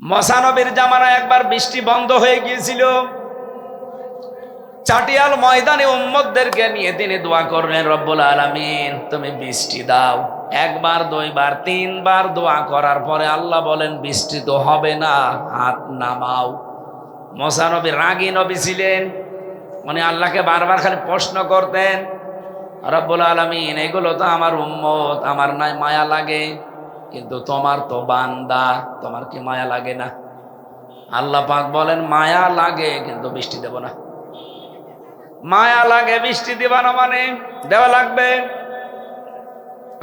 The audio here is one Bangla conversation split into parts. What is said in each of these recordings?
মুসা নবীর জামানায় একবার বৃষ্টি বন্ধ হয়ে গিয়েছিল। চাটিয়াল ময়দানে উম্মতদেরকে নিয়ে তিনি দোয়া করলেন, রব্বুল আলামিন তুমি বৃষ্টি দাও। একবার, দুইবার, তিনবার দোয়া করার পরে আল্লাহ বলেন বৃষ্টি তো হবে না, হাত নামাও। মুসা নবী রাগী নবী ছিলেন, উনি আল্লাহকে বারবার খালি প্রশ্ন করতেন, রব্বুল আলামিন এগুলো তো আমার উম্মত, আমার নাই মায়া লাগে, কিন্তু তোমার তো বান্দা, তোমার কি মায়া লাগে না? আল্লাহ পাক বলেন মায়া লাগে কিন্তু বৃষ্টি দেব না। মায়া লাগে বৃষ্টি দিবা না মানে দেওয়া লাগবে।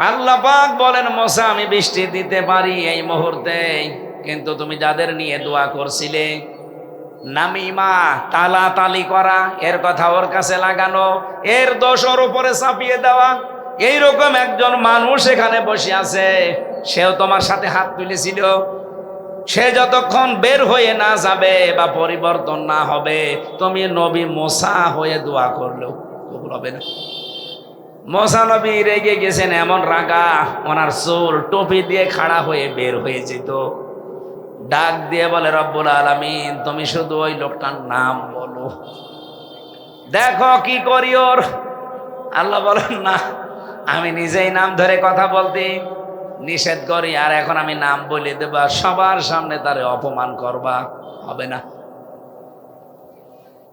আল্লাহ পাক বলেন মুসা আমি বৃষ্টি দিতে পারি এই মুহূর্তে, কিন্তু তুমি যাদের নিয়ে দোয়া করছিলে নামিমা তালাতালি করা, এর কথা ওর কাছে লাগানো, এর দোষ ওর উপরে চাপিয়ে দেওয়া, এইরকম একজন মানুষ এখানে বসে আছে, সেও তোমার সাথে হাত তুলেছিল। সে যতক্ষণ বের হয়ে না যাবে বা পরিবর্তন না হবে, তুমি নবী মুসা হয়ে দোয়া করলেও কবুল হবে না। মুসা নবী রেগে গেছেন, এমন রাগা ওনার চুল টুপি দিয়ে খাড়া হয়ে বের হয়ে যেত। ডাক দিয়ে বলে, রব্বুল আলামিন তুমি শুধু ওই লোকটার নাম বলো, দেখো কি করি ওর। আল্লাহ বলেন না, আমি নিজেই নাম ধরে কথা বলতে নিষেধ করি, আর এখন আমি নাম বলে দেবা, সবার সামনে তারে অপমান করবা, হবে না।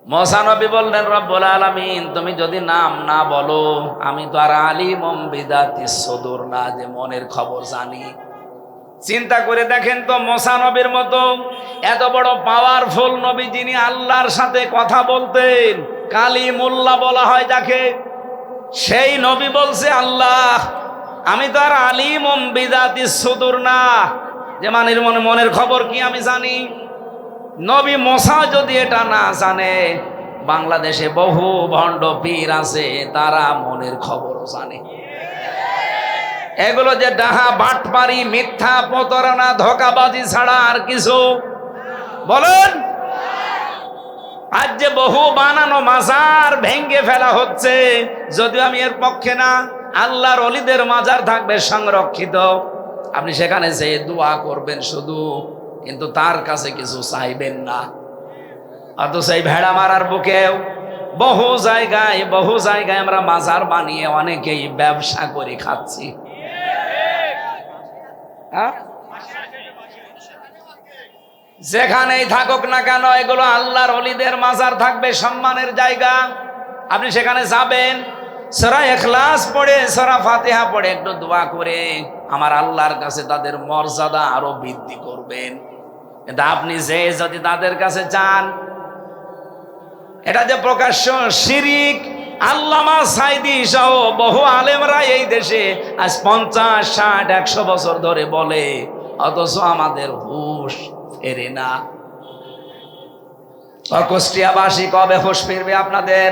মুসা নবী বললেন, রব্বুল আলামিন তুমি যদি নাম না বলো, আমি তো আর আলিমুম বিদাতিস সুদূর না, যে মনের খবর জানি। চিন্তা করে দেখেন তো, মুসা নবীর মতো এত বড় পাওয়ারফুল নবী, যিনি আল্লাহর সাথে কথা বলতেন, কালিমুল্লাহ বলা হয় যাকে, সেই নবী বলছে আল্লাহ আমি তো আর আলিমুম বিদাতিস সুদূর না, যে মনের খবর কি আমি জানি। নবী মুসা যদি এটা না জানে, বাংলাদেশে বহু ভণ্ড পীর আছে, তারা মনের খবরও জানে। এগুলো যে ডাহা বাটপারি মিথ্যা প্রতারণা ধোঁকাবাজি ছাড়া আর কিছু বলেন। আজ যে বহু বানানো মাজার ভেঙ্গে ফেলা হচ্ছে, যদিও আমি এর পক্ষে না, আল্লাহর ওলিদের মাজার থাকবে সংরক্ষিত, আপনি সেখানে যেয়ে দোয়া করবেন শুধু, কিন্তু তার কাছে কিছু চাইবেন না। অথচ এই ভেড়া মারার বুকেও বহু জায়গায় আমরা মাজার বানিয়ে অনেকেই ব্যবসা করে খাচ্ছি। যেখানেই থাকুক না কেন, এগুলো আল্লাহর ওলিদের মাজার থাকবে, সম্মানের জায়গা। আপনি সেখানে যাবেন, সূরা ইখলাস পড়ে, সূরা ফাতিহা পড়ে একটু দোয়া করে আমার আল্লাহর কাছে তাদের মর্যাদা আরো বৃদ্ধি করবেন। কিন্তু আপনি যদি তাদের কাছে যান, এটা যে প্রকাশ্য শিরিক। আল্লামা সাইদি সহ বহু আলেমরা এই দেশে আজ 50, 60, 100 বছর ধরে বলে, অথচ আমাদের হুঁশ ফেরে না। কুষ্টিয়াবাসী কবে হুঁশ ফিরবে আপনাদের?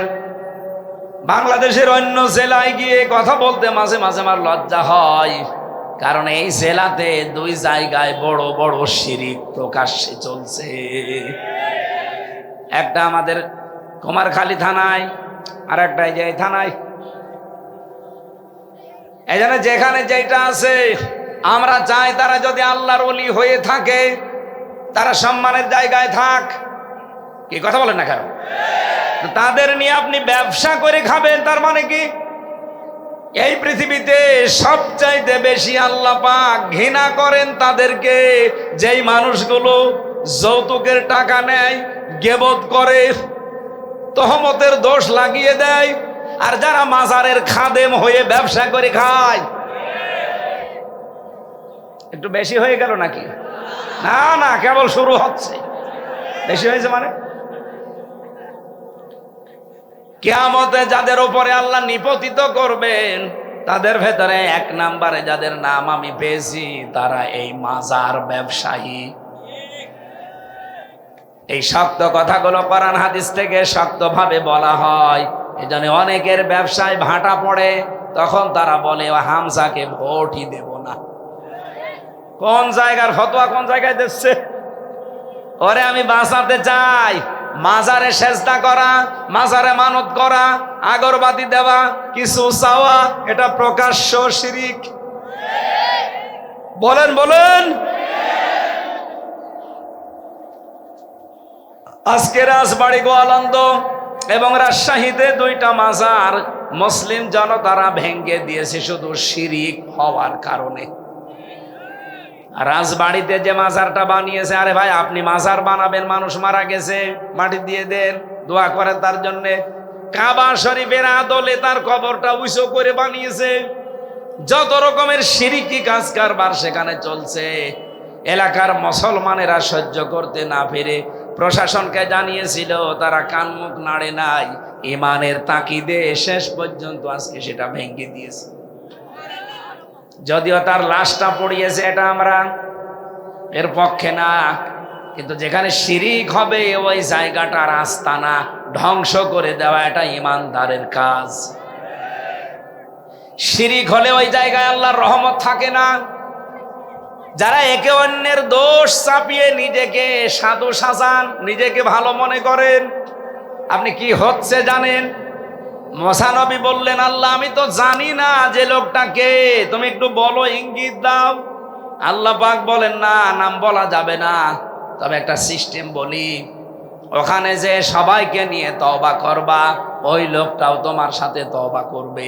বাংলাদেশের অন্য জেলায় গিয়ে কথা বলতে মাঝে মাঝে আমার লজ্জা হয়, কারণ এই জেলাতে 2 জায়গায় বড় বড় শিরিক প্রকাশ্যে চলছে। একটা আমাদের কুমারখালী থানায়, আর একটা এই থানায়। এই জন্য যেখানে যেটা আছে, আমরা চাই তারা যদি আল্লাহর ওলি হয়ে থাকে, তারা সম্মানের জায়গায় থাক। কি কথা বলেন না কেন? তাদের নিয়ে আপনি ব্যবসা করে খাবেন, তার মানে কি? এই পৃথিবীতে সবচাইতে বেশি আল্লাহ পাক ঘৃণা করেন তাদেরকে, যেই মানুষগুলো যৌতুকের টাকা নেয়, গীবত করে, তহমতের দোষ লাগিয়ে দেয়, আর যারা মাজারের খাদেম হয়ে ব্যবসা করে খায়। একটু বেশি হয়ে গেল নাকি? না, কেবল শুরু হচ্ছে। বেশি হয়েছে মানে কিয়ামতে যাদের উপরে আল্লাহ নিপতিত করবেন, তাদের ভেতরে 1 নম্বরে যাদের নাম আমি পেয়েছি, তারা এই মাজার ব্যবসায়ী। এই শক্ত কথাগুলো কোরআন হাদিস থেকে শক্তভাবে বলা হয়। এজন্য অনেকের ব্যবসায় ভাটা পড়ে, তখন তারা বলে হামজাকে ভোটই দেব না। কোন জায়গার ফতোয়া কোন জায়গায় দিচ্ছে? ওরে আমি বাঁচাতে চাই, মাজারে সেজদা করা, মাজারে মানত করা, আগরবাতি দেওয়া, কিছু চাওয়া, এটা প্রকাশ্য শিরিক। বলেন। আজকে রাজবাড়ী, গোয়ালন্দ এবং রাজশাহীতে 2টা মাজার মুসলিম জনতারা ভেঙ্গে দিয়েছে শুধু শিরিক হওয়ার কারণে। রাজবাড়িতে যে মাজারটা বানিয়েছে, আরে ভাই আপনি মাজার বানাবেন, মানুষ মারা গেছে, মাটি দিয়ে দেন, দোয়া করেন তার জন্য। কাবা শরীফের আদলে তার কবরটা উঁচু করে বানিয়েছে। যত রকমের শিরিকি কাজ কারবার সেখানে চলছে। এলাকার মুসলমানেরা সহ্য করতে না পেরে প্রশাসনকে জানিয়েছিল, তারা কান মুখ নাড়ে নাই। ইমানের তাকিদে শেষ পর্যন্ত আজকে সেটা ভেঙে দিয়েছে। যদিও তার লাশটা পড়িয়েছে, এটা আমরা এর পক্ষে না, কিন্তু যেখানে শিরিক হবে ওই জায়গাটার আস্তানা ধ্বংস করে দেওয়া এটা ইমানদারের কাজ। শিরিক হলে ওই জায়গায় আল্লাহর রহমত থাকে না। যারা একে অন্যের দোষ চাপিয়ে নিজেকে সাধু সাজান, নিজেকে ভালো মনে করেন, আপনি কি হচ্ছে জানেন? মুসা নবী বললেন, আল্লাহ আমি তো জানি না যে লোকটা কে, তুমি একটু বলো, ইঙ্গিত দাও। আল্লাহ পাক বলেন, না, নাম বলা যাবে না, তবে একটা সিস্টেম বলি, ওখানে যে সবাইকে নিয়ে তওবা করবা, ওই লোকটাও তোমার সাথে তওবা করবে,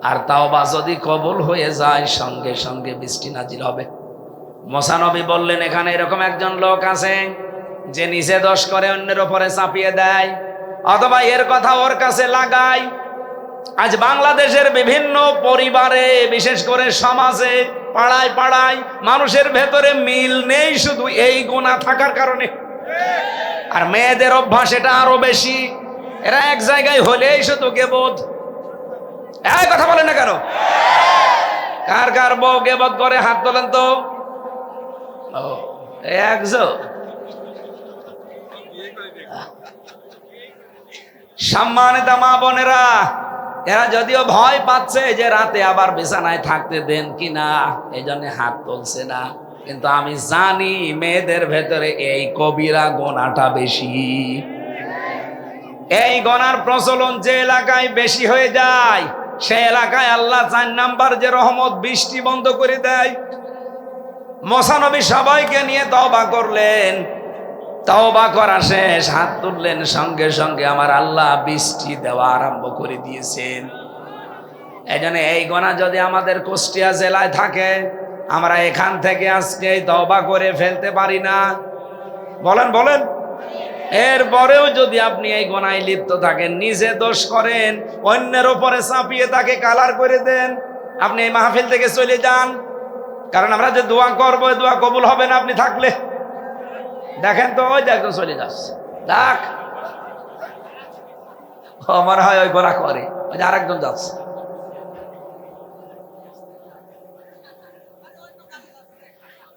আর তওবা যদি কবুল হয়ে যায় সঙ্গে সঙ্গে বৃষ্টি নাজিল হবে। মুসা নবী বললেন, এখানে এরকম একজন লোক আছে যে নিজে দোষ করে অন্যের উপরে চাপিয়ে দেয়, অথবা এর কথা ওর কাছে লাগায়। আজ বাংলাদেশের বিভিন্ন পরিবারে, বিশেষ করে সমাজে, পাড়ায় পাড়ায় মানুষের ভেতরে মিল নেই শুধু এই গুনাহ থাকার কারণে। আর মেয়েদের অভ্যাস এটা আরো বেশি। এরা এক জায়গায় হলেই শুধু গেবত। এই কথা বলেন না কেন? কার কার বউ গেবত করে হাত তোলেন তো। একজন সম্মানিত মা বোনেরা, এরা যদিও ভয় পাচ্ছে যে রাতে আবার বিছানায় থাকতে দেন কিনা, এই জন্য হাত তুলছে না, কিন্তু আমি জানি মেয়েদের ভেতরে এই কবিরা গোনাটা বেশি। এই গোনার প্রচলন যে এলাকায় বেশি হয়ে যায়, সে এলাকায় আল্লাহ 4 নাম্বার যে রহমত, বৃষ্টি বন্ধ করে দেয়। মুসা নবী সবাইকে নিয়ে তওবা করলেন, তওবা করা শেষ, হাত তুললেন, সঙ্গে সঙ্গে আমার আল্লাহ বৃষ্টি দেওয়া আরম্ভ করে দিয়েছেন। এই জন্য এই গোনা যদি আমাদের কুষ্টিয়া জেলায় থাকে, আমরা এখান থেকে আজকে তওবা করে ফেলতে পারি না? বলেন বলেন। এরপরেও যদি আপনি এই গোনায় লিপ্ত থাকেন, নিজে দোষ করেন, অন্যের উপরে চাপিয়ে তাকে কালার করে দেন, আপনি এই মাহফিল থেকে চলে যান। কারণ আমরা যে দোয়া করবো, দোয়া কবুল হবে না আপনি থাকলে। দেখেন তো, ওই একজন চলে যাচ্ছে, দেখ মনে হয় ওই গোনা করে, ওই যে আরেকজন যাচ্ছে।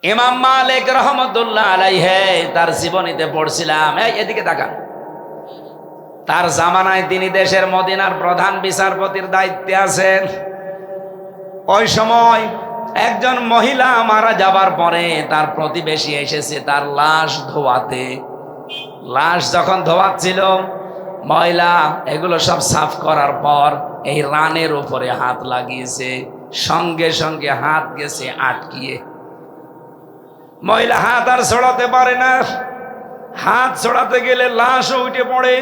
ইমাম মালিক রহমতুল্লাহ আলাইহি তার জীবনীতে পড়ছিলাম, এদিকে তাকান, তার জামানায় তিনি দেশের মদিনার প্রধান বিচারপতির দায়িত্বে আছেন। ওই সময় একজন মহিলা মারা যাবার পরে তার প্রতিবেশী এসেছে তার লাশ ধোয়াতে। লাশ যখন ধোয়াচ্ছিল, মহিলা এগুলো সব সাফ করার পর এই রানের উপরে হাত লাগিয়েছে, সঙ্গে সঙ্গে হাত গেছে আটকিয়ে। মহিলা হাত আর ছড়াতে পারে না, হাত ছড়াতে গেলে লাশও উঠে পড়ে।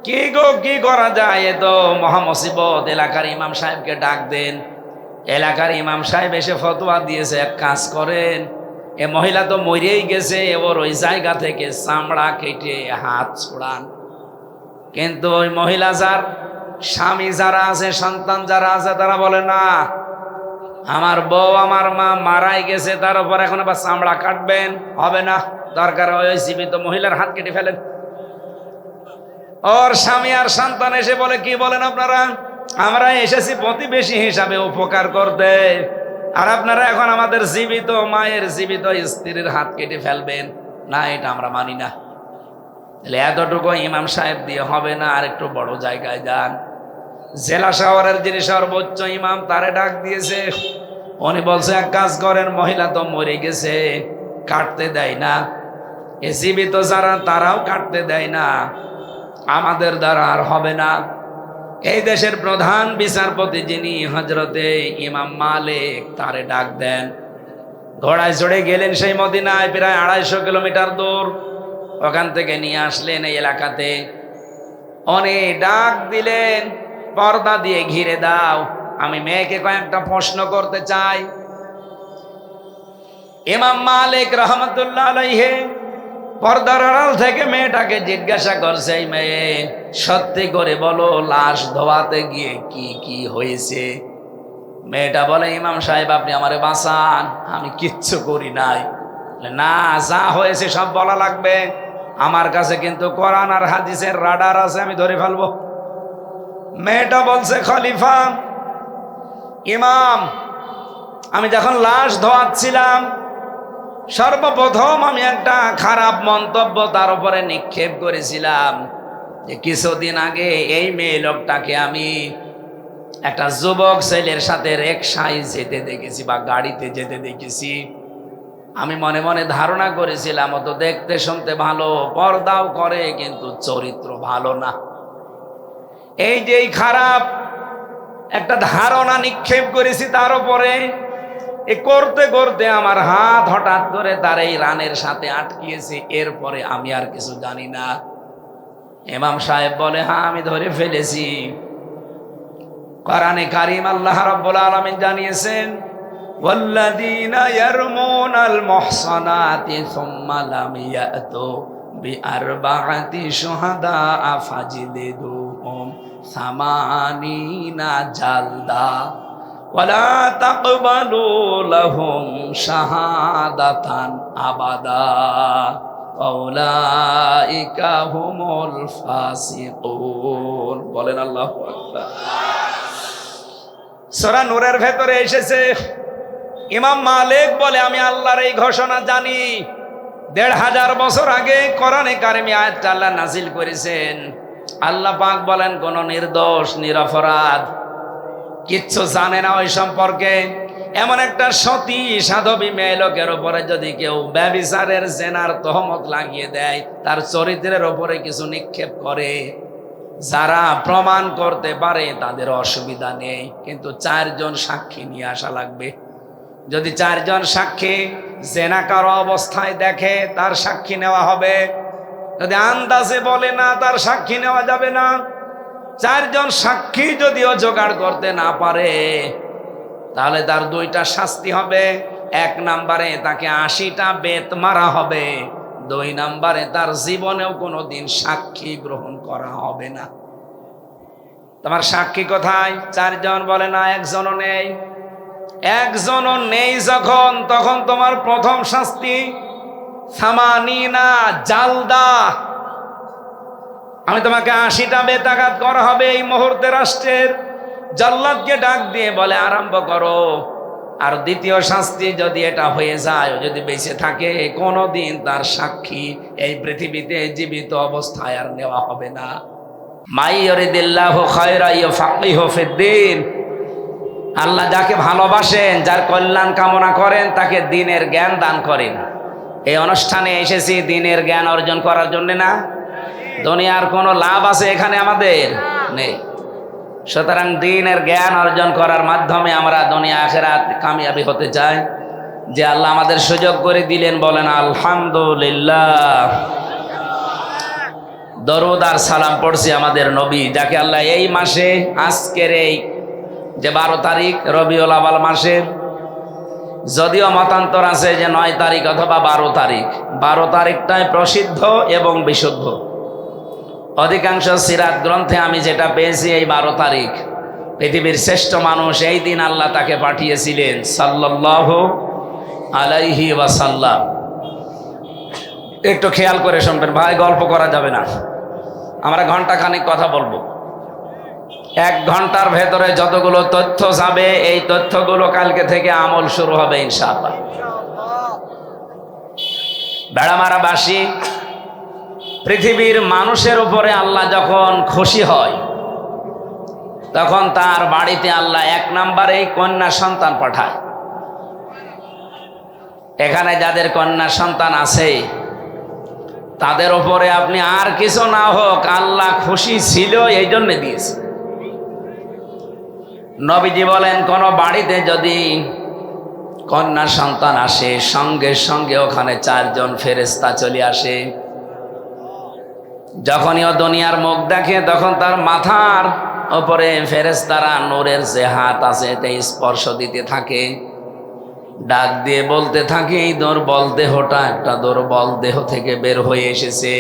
কি গো, কি করা যায়? এ তো মহামুসিবত, এলাকার ইমাম সাহেবকে ডাক দেন। এলাকার ইমাম সাহেব এসে ফতোয়া দিয়েছে, এক কাজ করেন, এ মহিলা তো মরেই গেছে, ওর ওই জায়গা থেকে চামড়া কেটে হাত ছোড়ান। কিন্তু ওই মহিলা, যার স্বামী যারা আছে, সন্তান যারা আছে, তারা বলে না, আমার বউ আমার মা মারাই গেছে, তার উপর এখন আবার চামড়া কাটবেন, হবে না, দরকার ওই জীবিত মহিলার হাত কেটে ফেলেন। ওর স্বামী আর সন্তান এসে বলে, কি বলেন আপনারা? আমরা এসেছি প্রতিবেশী হিসাবে উপকার করতে, আর আপনারা এখন আমাদের জীবিত মায়ের, জীবিত স্ত্রীর হাত কেটে ফেলবেন? না, এটা আমরা মানি না। তাহলে এতটুকু ইমাম সাহেব দিয়ে হবে না, আর একটু বড় জায়গায় যান। জেলা শহরের যিনি সর্বোচ্চ ইমাম, তারে ডাক দিয়েছে। উনি বলছে, এক কাজ করেন, মহিলা তো মরে গেছে, কাটতে দেয় না, এ জীবিত যারা তারাও কাটতে দেয় না, আমাদের দ্বারা আর হবে না। এই দেশের প্রধান বিচারপতি যিনি, হজরতে ইমাম মালিক, তারে ডাক দেন। ঘোড়ায় চড়ে গেলেন সেই মদিনায়, প্রায় 250 কিলোমিটার দূর। ওখান থেকে নিয়ে আসলেন এই এলাকাতে, অনেক ডাক দিলেন, পর্দা দিয়ে ঘিরে দাও, আমি মেয়েকে কয়েকটা প্রশ্ন করতে চাই। ইমাম মালিক রহমতুল্লাহ আলাইহি পর্দার আড়াল থেকে মেয়েটাকে জিজ্ঞাসা করছে, এই মেয়ে সত্যি করে বলো, লাশ ধোয়াতে গিয়ে কি কি হয়েছে? মেয়েটা বলে, ইমাম সাহেব আপনি আমারে বাঁচান, আমি কিচ্ছু করি নাই। না, যা হয়েছে সব বলা লাগবে, আমার কাছে কিন্তু কোরআন আর হাদিসের রাডার আছে, আমি ধরে ফেলবো। মেয়েটা বলছে, খলিফা ইমাম, আমি যখন লাশ ধোয়াচ্ছিলাম সর্বপ্রথম আমি একটা খারাপ মন্তব্য তার উপরে নিক্ষেপ করেছিলাম যে কিছুদিন আগে এই মেয়ে লোকটাকে আমি একটা যুবক ছেলের সাথে রিকশায় যেতে দেখেছি বা গাড়িতে যেতে দেখেছি। আমি মনে মনে ধারণা করেছিলাম ও তো দেখতে শুনতে ভালো, পর্দাও করে, কিন্তু চরিত্র ভালো না। এই যে খারাপ একটা ধারণা নিক্ষেপ করেছি তার উপরে, এ করতে করতে আমার হাত হঠাৎ করে তার এই রানের সাথে আটকিয়েছে, এরপরে আমি আর কিছু জানি না। ইমাম সাহেব বলে, হ্যাঁ আমি ধরে ফেলেছি। কোরআনে কারীম আল্লাহ রাব্বুল আলামিন জানিয়েছেন, ওয়াল্লাযীনা ইয়ারমুনাল মুহসানাতি সুম্মা লাম ইয়াতু বিআরবাআতি শুহাদা ফাজলিদুহুম সামানিনা জালদা ওয়ালা তাকবালু লাহুম শাহাদাতান আবাদা আউলাইকা হুমুল ফাসিকুন। বলেন আল্লাহু আকবার। সূরা নূরের ভেতরে এসেছে, ইমাম মালিক বলে, আমি আল্লাহর এই ঘোষণা জানি। ১৫০০ বছর আগে কোরআনে কারিমে আয়াতটা আল্লাহ নাজিল করেছেন। আল্লাহ পাক বলেন, কোন নির্দোষ নিরপরাধ কিচ্ছু জানে না ওই সম্পর্কে এমন একটা সতী সাধবী মেয়ে লোকের উপরে যদি কেউ ব্যভিচারের জেনার তহমত লাগিয়ে দেয়, তার চরিত্রের উপরে কিছু নিক্ষেপ করে, যারা প্রমাণ করতে পারে তাদের অসুবিধা নেই, কিন্তু 4 জন সাক্ষী নিয়ে আসা লাগবে। যদি 4 জন সাক্ষী জেনাকার অবস্থায় দেখে, তার সাক্ষী নেওয়া হবে। যদি আন্দাজে বলে না, তার সাক্ষী নেওয়া যাবে না। 4 জন সাক্ষী যদিও জোগাড় করতে না পারে, তাহলে তার 2টা শাস্তি হবে। 1 নম্বরে তাকে 80টা বেত মারা হবে, 2 নম্বরে তার জীবনেও কোনোদিন সাক্ষী গ্রহণ করা হবে না। তোমার সাক্ষী কোথায়? 4 জন বলে, না 1 জনও নেই। 1 জনও নেই যখন, তখন তোমার প্রথম শাস্তি সামানিনা জালদা, আমি তোমাকে 80টা বেতাঘাত করা হবে। এই মুহূর্তে রাষ্ট্রের জল্লাদকে ডাক দিয়ে বলে, আরম্ভ করো। আর দ্বিতীয় শাস্তি যদি এটা হয়ে যায়, যদি বেঁচে থাকে, কোনোদিন তার সাক্ষী এই পৃথিবীতে জীবিত অবস্থায় আর নেওয়া হবে না। মাই ইউরিদিল্লাহু খায়রা ইউফাক্কিহু ফিদ্দীন, আল্লাহ যাকে ভালোবাসেন, যার কল্যাণ কামনা করেন, তাকে দ্বীনের জ্ঞান দান করেন। এই অনুষ্ঠানে এসেছি দ্বীনের জ্ঞান অর্জন করার জন্য না। দুনিয়ার কোনো লাভ আছে এখানে আমাদের? নেই। সুতরাং দ্বীনের জ্ঞান অর্জন করার মাধ্যমে আমরা দুনিয়া আখিরাত কামিয়াবি হতে চাই। যে আল্লাহ আমাদের সুযোগ করে দিলেন, বলেন আলহামদুলিল্লাহ। দরুদ আর সালাম পড়ছি আমাদের নবী, যাকে আল্লাহ এই মাসে, আজকের এই যে 12 তারিখ রবিউল আউয়াল মাসের, যদিও মতান্তর আছে যে 9 তারিখ অথবা 12 তারিখ, 12 তারিখটাই প্রসিদ্ধ এবং বিশুদ্ধ। অধিকাংশ সিরাত গ্রন্থে আমি যেটা পেয়েছি, এই 12 তারিখ পৃথিবীর শ্রেষ্ঠ মানুষ, এই দিন আল্লাহ তাকে পাঠিয়েছিলেন সাল্লাল্লাহু আলাইহি ওয়াসাল্লাম। একটু খেয়াল করে শুনবেন ভাই, গল্প করা যাবে না। আমরা ঘন্টাখানিক কথা বলবো। 1 ঘন্টার ভেতরে যতগুলো তথ্য যাবে, এই তথ্যগুলো কালকে থেকে আমল শুরু হবে ইনশাআল্লাহ। বেড়ামারাবাসী, পৃথিবীর মানুষের উপরে আল্লাহ যখন খুশি হয়, তখন তার বাড়িতে আল্লাহ 1 নম্বরে কন্যা সন্তান পাঠায়। এখানে যাদের কন্যা সন্তান আছে, তাদের উপরে আপনি আর কিছু না হোক, আল্লাহ খুশি ছিল, এই জন্য দিয়েছে। নবীজি বলেন, কোন বাড়িতে যদি কন্যা সন্তান আসে, সঙ্গে সঙ্গে ওখানে 4 জন ফেরেশতা চলে আসে। যখনই ও দুনিয়ার মুখ দেখে তখন তার মাথার ওপরে ফেরেশতারা নূরের যে হাত আছে এতে স্পর্শ দিতে থাকে, ডাক দিয়ে বলতে থাকে এই দুর্বল দেহটা একটা দুর্বল দেহ থেকে বের হয়ে এসেছে।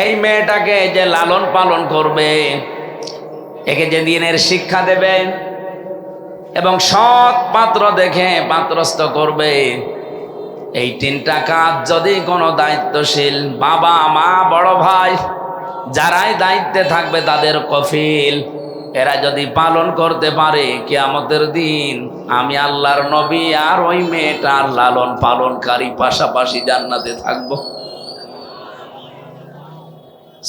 এই মেয়েটাকে যে লালন পালন করবে, একে যে দিনের শিক্ষা দেবে এবং সৎ পাত্র দেখে পাত্রস্থ করবে, এই তিনটা কাজ যদি কোনো দায়িত্বশীল বাবা মা বড় ভাই যারাই দায়িত্বে থাকবে তাদের কফিল, এরা যদি পালন করতে পারে, কিয়ামতের দিন আমি আল্লাহর নবী আর ওই মেয়েটার লালন পালনকারী পাশাপাশি জান্নাতে থাকবো।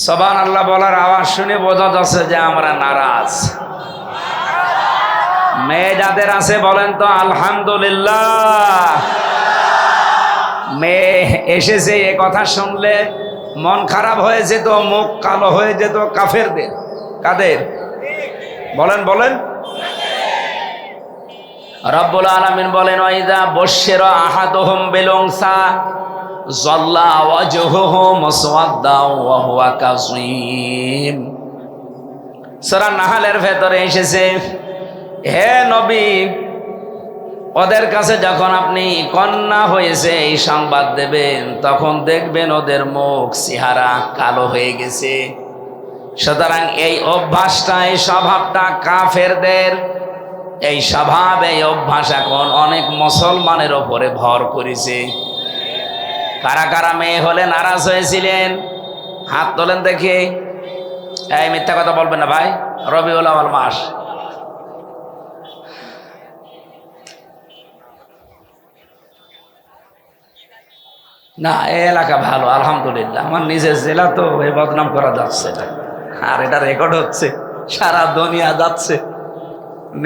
সুবহানাল্লাহ বলার আওয়াজ শুনে বোঝা যাচ্ছে যে আমরা নারাজ। মেয়ে যাদের আছে বলেন তো আলহামদুলিল্লাহ। মেয়ে এসেছে এ কথা শুনলে মন খারাপ হয়ে যেত, মুখ কালো হয়ে যেত কাফেরদের। কাদের বলেন বলেন? রব্বুল আলামিন বলেন ওয়াইদা বশশিরা আহাদুহুম বিল উনসা যাল্লা ওয়াজহুহু মুসওয়াদ্দা ওয়া হুয়া কাযীম। সূরা নাহলের ভেতরে এসেছে, হে নবী ওদের কাছে যখন আপনি কন্যা হয়েছে এই সংবাদ দেবেন, তখন দেখবেন ওদের মুখ চেহারা কালো হয়ে গেছে। সুতরাং এই অভ্যাসটা, এই স্বভাবটা কাফেরদের, এই স্বভাব এই অভ্যাস এখন অনেক মুসলমানের ওপরে ভর করেছে। কারা কারা মেয়ে হলে নারাজ হয়েছিলেন হাত তোলেন দেখি। এই মিথ্যা কথা বলবেন না ভাই, রবিউল আউয়াল মাস। না এই এলাকা ভালো আলহামদুলিল্লাহ, আমার নিজের জেলা তো এই বদনাম করা যাচ্ছে না, আর এটা রেকর্ড হচ্ছে সারা দুনিয়া যাচ্ছে।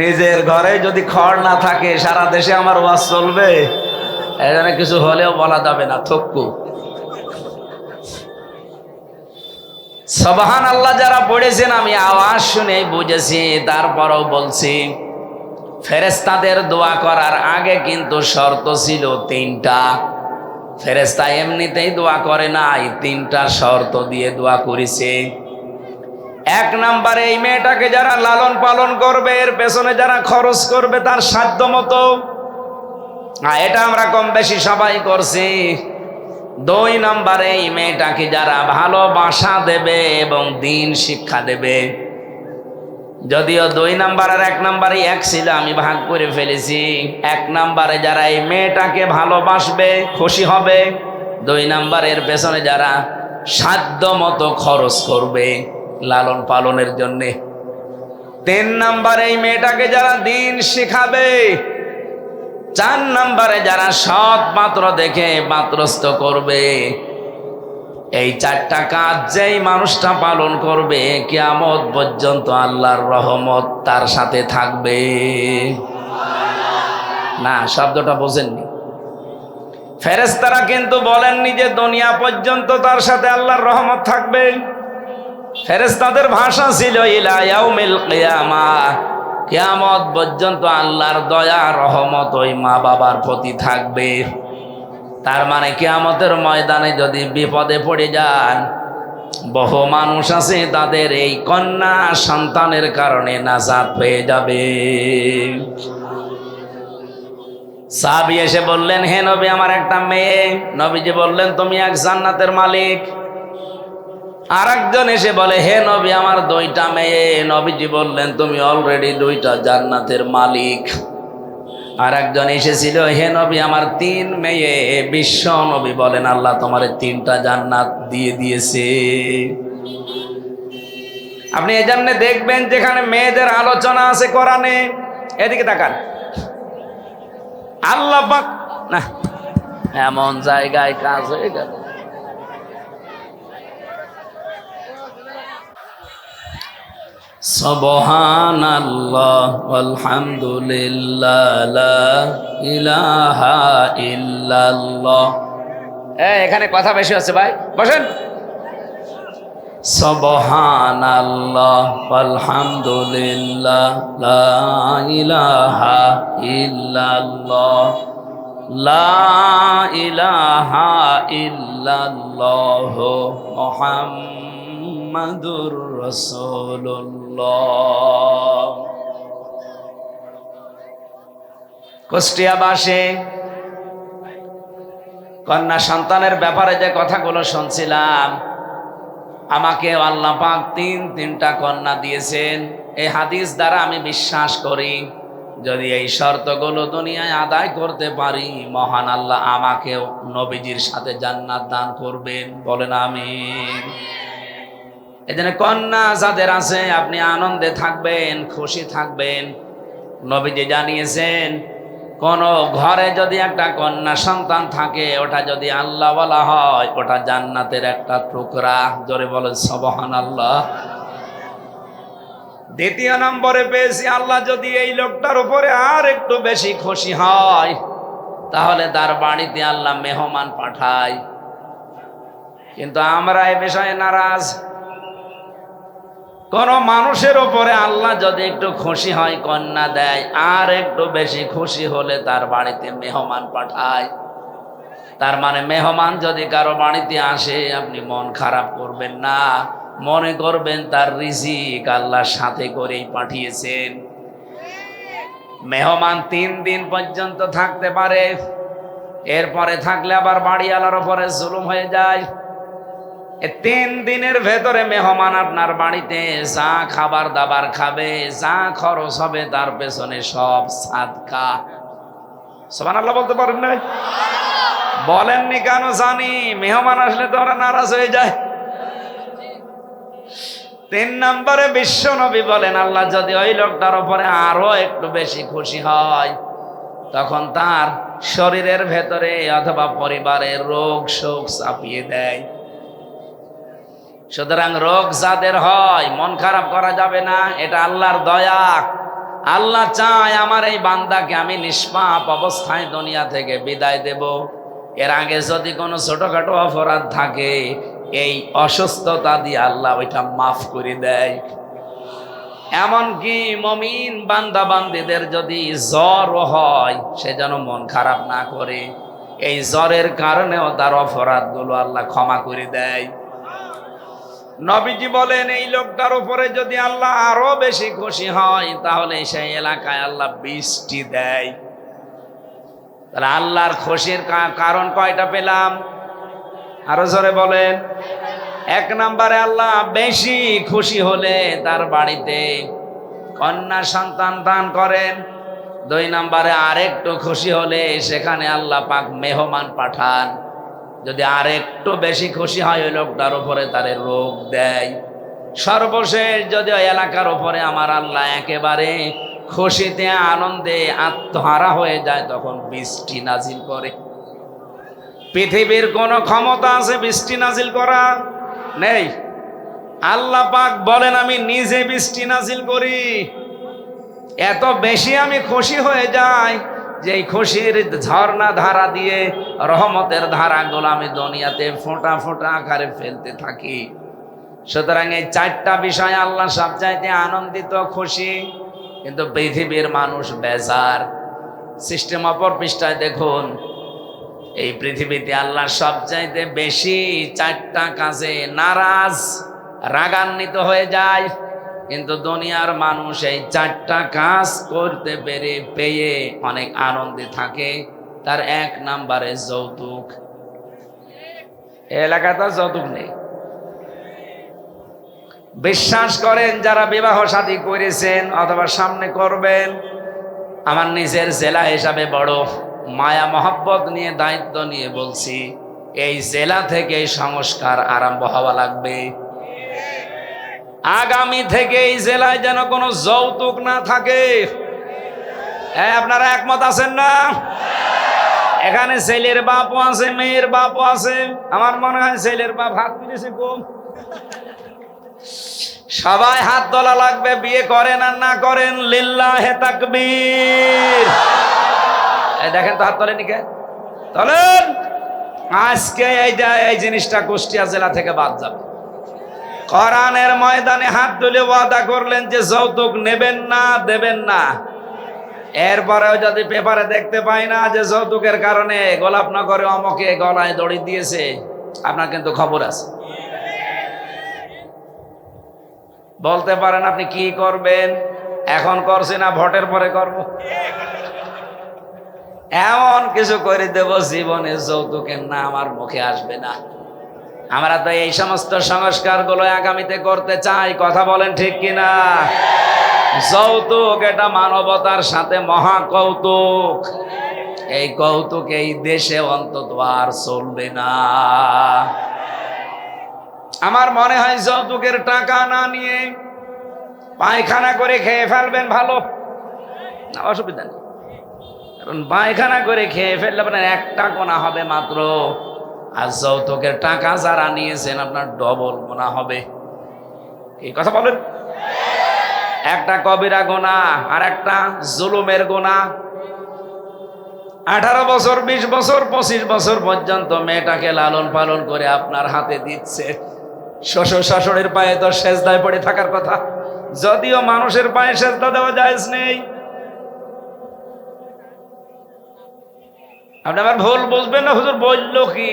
নিজের ঘরে যদি খড় না থাকে সারা দেশে আমার ওয়াজ চলবে, এখানে কিছু হলেও বলা যাবে না থক্কু। সুবহানাল্লাহ যারা পড়েছেন আমি আওয়াজ শুনে বুঝেছি, তারপরও বলছি ফেরেশতাদের দোয়া করার আগে কিন্তু শর্ত ছিল তিনটা। ফেরেশতা এমনিতেই দোয়া করে না, এই তিনটা শর্ত দিয়ে দোয়া করেছে। এক নম্বরে এই মেয়েটাকে যারা লালন পালন করবে, এর পেছনে যারা খরচ করবে তার সাধ্য মতো, এটা আমরা কম বেশি সবাই করছি। দুই নম্বরে এই মেয়েটাকে যারা ভালোবাসা দেবে এবং দিন শিক্ষা দেবে, যদিও দুই নাম্বার আর এক নাম্বারে এক ছিল, আমি ভাগ করে ফেলেছি। এক নাম্বারে যারা এই মেয়েটাকে ভালোবাসবে খুশি হবে, দুই নাম্বারের পেছনে যারা সাধ্য মতো খরচ করবে লালন পালনের জন্যে, তিন নাম্বারে এই মেয়েটাকে যারা দিন শিখাবে, চার নাম্বারে যারা সৎ পাত্র দেখে পাত্রস্থ করবে। এই চারটা কাজ যেই মানুষটা পালন করবে কিয়ামত পর্যন্ত আল্লাহর রহমত তার সাথে থাকবে। না শব্দটা বোঝেননি? ফেরেশতারা কিন্তু বলেননি যে দুনিয়া পর্যন্ত তার সাথে আল্লাহর রহমত থাকবে। ফেরেশতাদের ভাষা ছিল ইলা ইয়াউমিল কিয়ামাহ, কিয়ামত পর্যন্ত আল্লাহর দয়া রহমত ওই মা বাবার প্রতি থাকবে। তার মানে কিয়ামতের ময়দানে যদি বিপদে পড়ে যান, বহু মানুষ আছে তাদের এই কন্যা সন্তানের কারণে নাজাত পেয়ে যাবে। সাহাবী এসে বললেন, হে নবী আমার একটা মেয়ে। নবীজি বললেন, তুমি এক জান্নাতের মালিক। আর একজন এসে বলে, হে নবী আমার দুইটা মেয়ে। নবীজি বললেন, তুমি অলরেডি দুইটা জান্নাতের মালিক। আর একজন এসেছিল, হে নবী আমার তিন মেয়ে। বিশ্ব নবী বলেন, আল্লাহ তোমার তিনটা জান্নাত দিয়ে দিয়েছে। আপনি এই জন্য দেখবেন যেখানে মেয়েদের আলোচনা আছে কোরআনে, এদিকে তাকান, আল্লাহ পাক না এমন জায়গায় কাজ হয়ে গেল। সুবহানাল্লাহ আলহামদুলিল্লাহ লা ইলাহা ইল্লাল্লাহ। এখানে কথা বেশি হচ্ছে ভাই, বসেন। সুবহানাল্লাহ আলহামদুলিল্লাহ লা ইলাহা ইল্লাল্লাহ লা ইলাহা ইল্লাল্লাহ মুহাম্মাদুর রাসূলুল্লাহ। কুষ্টিয়াবাসী কন্যা সন্তানের ব্যাপারে যে কথাগুলো শুনছিলাম, আমাকে আল্লাহ পাক তিনটা কন্যা দিয়েছেন। এই হাদিস দ্বারা আমি বিশ্বাস করি, যদি এই শর্তগুলো দুনিয়ায় আদায় করতে পারি, মহান আল্লাহ আমাকেও নবীজির সাথে জান্নাত দান করবেন। বলেন আমিন। এজন্য কন্যা যাদের আছে আপনি আনন্দে থাকবেন, খুশি থাকবেন। নবীজি জানিয়েছেন, কোন ঘরে যদি একটা কন্যা সন্তান থাকে, ওটা যদি আল্লাহ বলা হয়, ওটা জান্নাতের একটা টুকরা। জোরে বলেন সুবহানাল্লাহ। দ্বিতীয় নম্বরে পেয়েছি, আল্লাহ যদি এই লোকটার উপরে আর একটু বেশি খুশি হয়, তাহলে তার বাড়িতে আল্লাহ মেহমান পাঠায়। কিন্তু আমরা এ বিষয়ে নারাজ। কোন মানুষের উপরে আল্লাহ যদি একটু খুশি হয়, কন্যা দেয়, আর একটু বেশি খুশি হলে তার বাড়িতে মেহমান পাঠায়। তার মানে মেহমান যদি কারো বাড়িতে আসে, আপনি মন খারাপ করবেন না, মনে করবেন তার রিজিক আল্লাহ সাথে করেই পাঠিয়েছেন। মেহমান 3 দিন পর্যন্ত থাকতে পারে, এরপরে থাকলে আবার বাড়িওয়ালার উপরে জুলুম হয়ে যায়। 3 দিনের ভেতরে মেহমান আপনার বাড়িতে যা খাবার দাবার খাবে, যা খরচ হবে, তার পেছনে সব সাদকা। সুবহানাল্লাহ বলতে পারেন না? বলেননি কেন? জানি মেহমান আসলে তো ওরা নারাজ হয়ে যায়। 3 নম্বরে বিশ্ব নবী বলেন, আল্লাহ যদি ওই লোকটার উপরে আরো একটু বেশি খুশি হয়, তখন তার শরীরের ভেতরে অথবা পরিবারের রোগ শোক চাপিয়ে দেয়। সুতরাং রোগ যাদের হয়, মন খারাপ করা যাবে না, এটা আল্লাহর দয়া। আল্লাহ চায় আমার এই বান্দাকে আমি নিষ্পাপ অবস্থায় দুনিয়া থেকে বিদায় দেব। এর আগে যদি কোনো ছোটখাটো অপরাধ থাকে, এই অসুস্থতা দিয়ে আল্লাহ ওইটা মাফ করে দেয়। এমনকি মমিন বান্দা বান্দীদের যদি জ্বর হয়, সে যেন মন খারাপ না করে। এই জ্বরের কারণেও তার অপরাধগুলো আল্লাহ ক্ষমা করে দেয়। নবীজি বলেন, এই লোকটার উপরে যদি আল্লাহ আরো বেশি খুশি হয়, তাহলে সেই এলাকায় আল্লাহ বৃষ্টি দেয়। তাহলে আল্লাহর খুশির কারণ কয়টা পেলাম? আরো জোরে বলেন। 1 নম্বরে আল্লাহ বেশি খুশি হলে তার বাড়িতে কন্যা সন্তান দান করেন। 2 নম্বরে আরেকটু খুশি হলে সেখানে আল্লাহ পাক মেহমান পাঠান। যদি আর একটু বেশি খুশি হয়, ওই লোকটার উপরে তারে রোগ দেয়। সর্বশেষ যদি ওই এলাকার উপরে আমার আল্লাহ একেবারে খুশিতে আনন্দে আত্মহারা হয়ে যায়, তখন বৃষ্টি নাজিল করে। পৃথিবীর কোন ক্ষমতা আছে বৃষ্টি নাজিল করা? নেই। আল্লাহ পাক বলেন, আমি নিজে বৃষ্টি নাজিল করি। এত বেশি আমি খুশি হয়ে যাই যে এই খুশির ঝর্ণা ধারা দিয়ে রহমতের ধারাগুলো আমি দুনিয়াতে ফোঁটা ফোঁটা আকারে ফেলতে থাকি। সুতরাং এই 4টা বিষয় আল্লাহ সবচাইতে আনন্দিত, খুশি। কিন্তু পৃথিবীর মানুষ বেজার। সিস্টেম অপর পৃষ্ঠায় দেখুন, এই পৃথিবীতে আল্লাহ সবচাইতে বেশি 4টা কাজে নারাজ, রাগান্বিত হয়ে যায়। কিন্তু দুনিয়ার মানুষ এই 4টা কাজ করতে পেয়ে অনেক আনন্দে থাকে। তার 1 নম্বরে যৌতুক। এলাকাতে যৌতুক নেই। বিশ্বাস করেন যারা বিবাহ শাদী করেছেন অথবা সামনে করবেন, আমার নিজের জেলা হিসাবে বড় মায়া মহব্বত নিয়ে দায়িত্ব নিয়ে বলছি, এই জেলা থেকে সংস্কার আরম্ভ হওয়া লাগবে। আগামী থেকে এই জেলায় যেন কোনো যৌতুক না থাকে। আপনারা একমত আছেন না? এখানে ছেলের বাপও আছে, মেয়ের বাপও আছে। আমার মনে হয় ছেলের বাপ হাত তুলেছে কম। সবাই হাত তোলা লাগবে, বিয়ে করেন আর না করেন। লিল্লাহে তাকবীর। দেখেন তো হাত তোলেনি কে? তোলেন। আজকে এই জিনিসটা কুষ্টিয়া জেলা থেকে বাদ যাবে। কোরআনের ময়দানে হাত তুলে ওয়াদা করলেন যে যৌতুক নেবেন না, দেবেন না। এরপরেও যদি পেপারে দেখতে পাই না যে যৌতুকের কারণে গোলাপনগরে অমকে গলায় দড়ি দিয়েছে, আপনার কিন্তু খবর আছে। বলতে পারেন আপনি কি করবেন, এখন করছি না ভোটের পরে করব। এমন কিছু করে দেব জীবনে যৌতুকের নাম আর মুখে আসবে না। আমরা তো এই সমস্ত সংস্কার গুলো আগামীতে করতে চাই, কথা বলেন ঠিক কিনা? যৌতুক এটা মানবতার সাথে মহা কৌতুক। এই কৌতুক এই দেশে অন্তত আর চলবে না। আমার মনে হয় যৌতুকের টাকা না নিয়ে পায়খানা করে খেয়ে ফেলবেন, ভালো না, অসুবিধা নেই। কারণ পায়খানা করে খেয়ে ফেললে আপনার একটা গোনা হবে মাত্র, আর যৌতুকের টাকা যারা নিয়েছেন আপনার ডবল গোনা হবে। এই কথা বলেন। একটা কবিরা গোনা আর একটা জুলুমের গোনা। 18 বছর, 20 বছর, 25 বছর পর্যন্ত মেয়েটাকে লালন পালন করে আপনার হাতে দিচ্ছে। শ্বশুর শাশুড়ির পায়ে তো সেজদায় পড়ে থাকার কথা, যদিও মানুষের পায়ে সেজদা দেওয়া জায়েজ নেই। আপনি আবার ভুল বুঝবেন না, হুজুর বললো কি?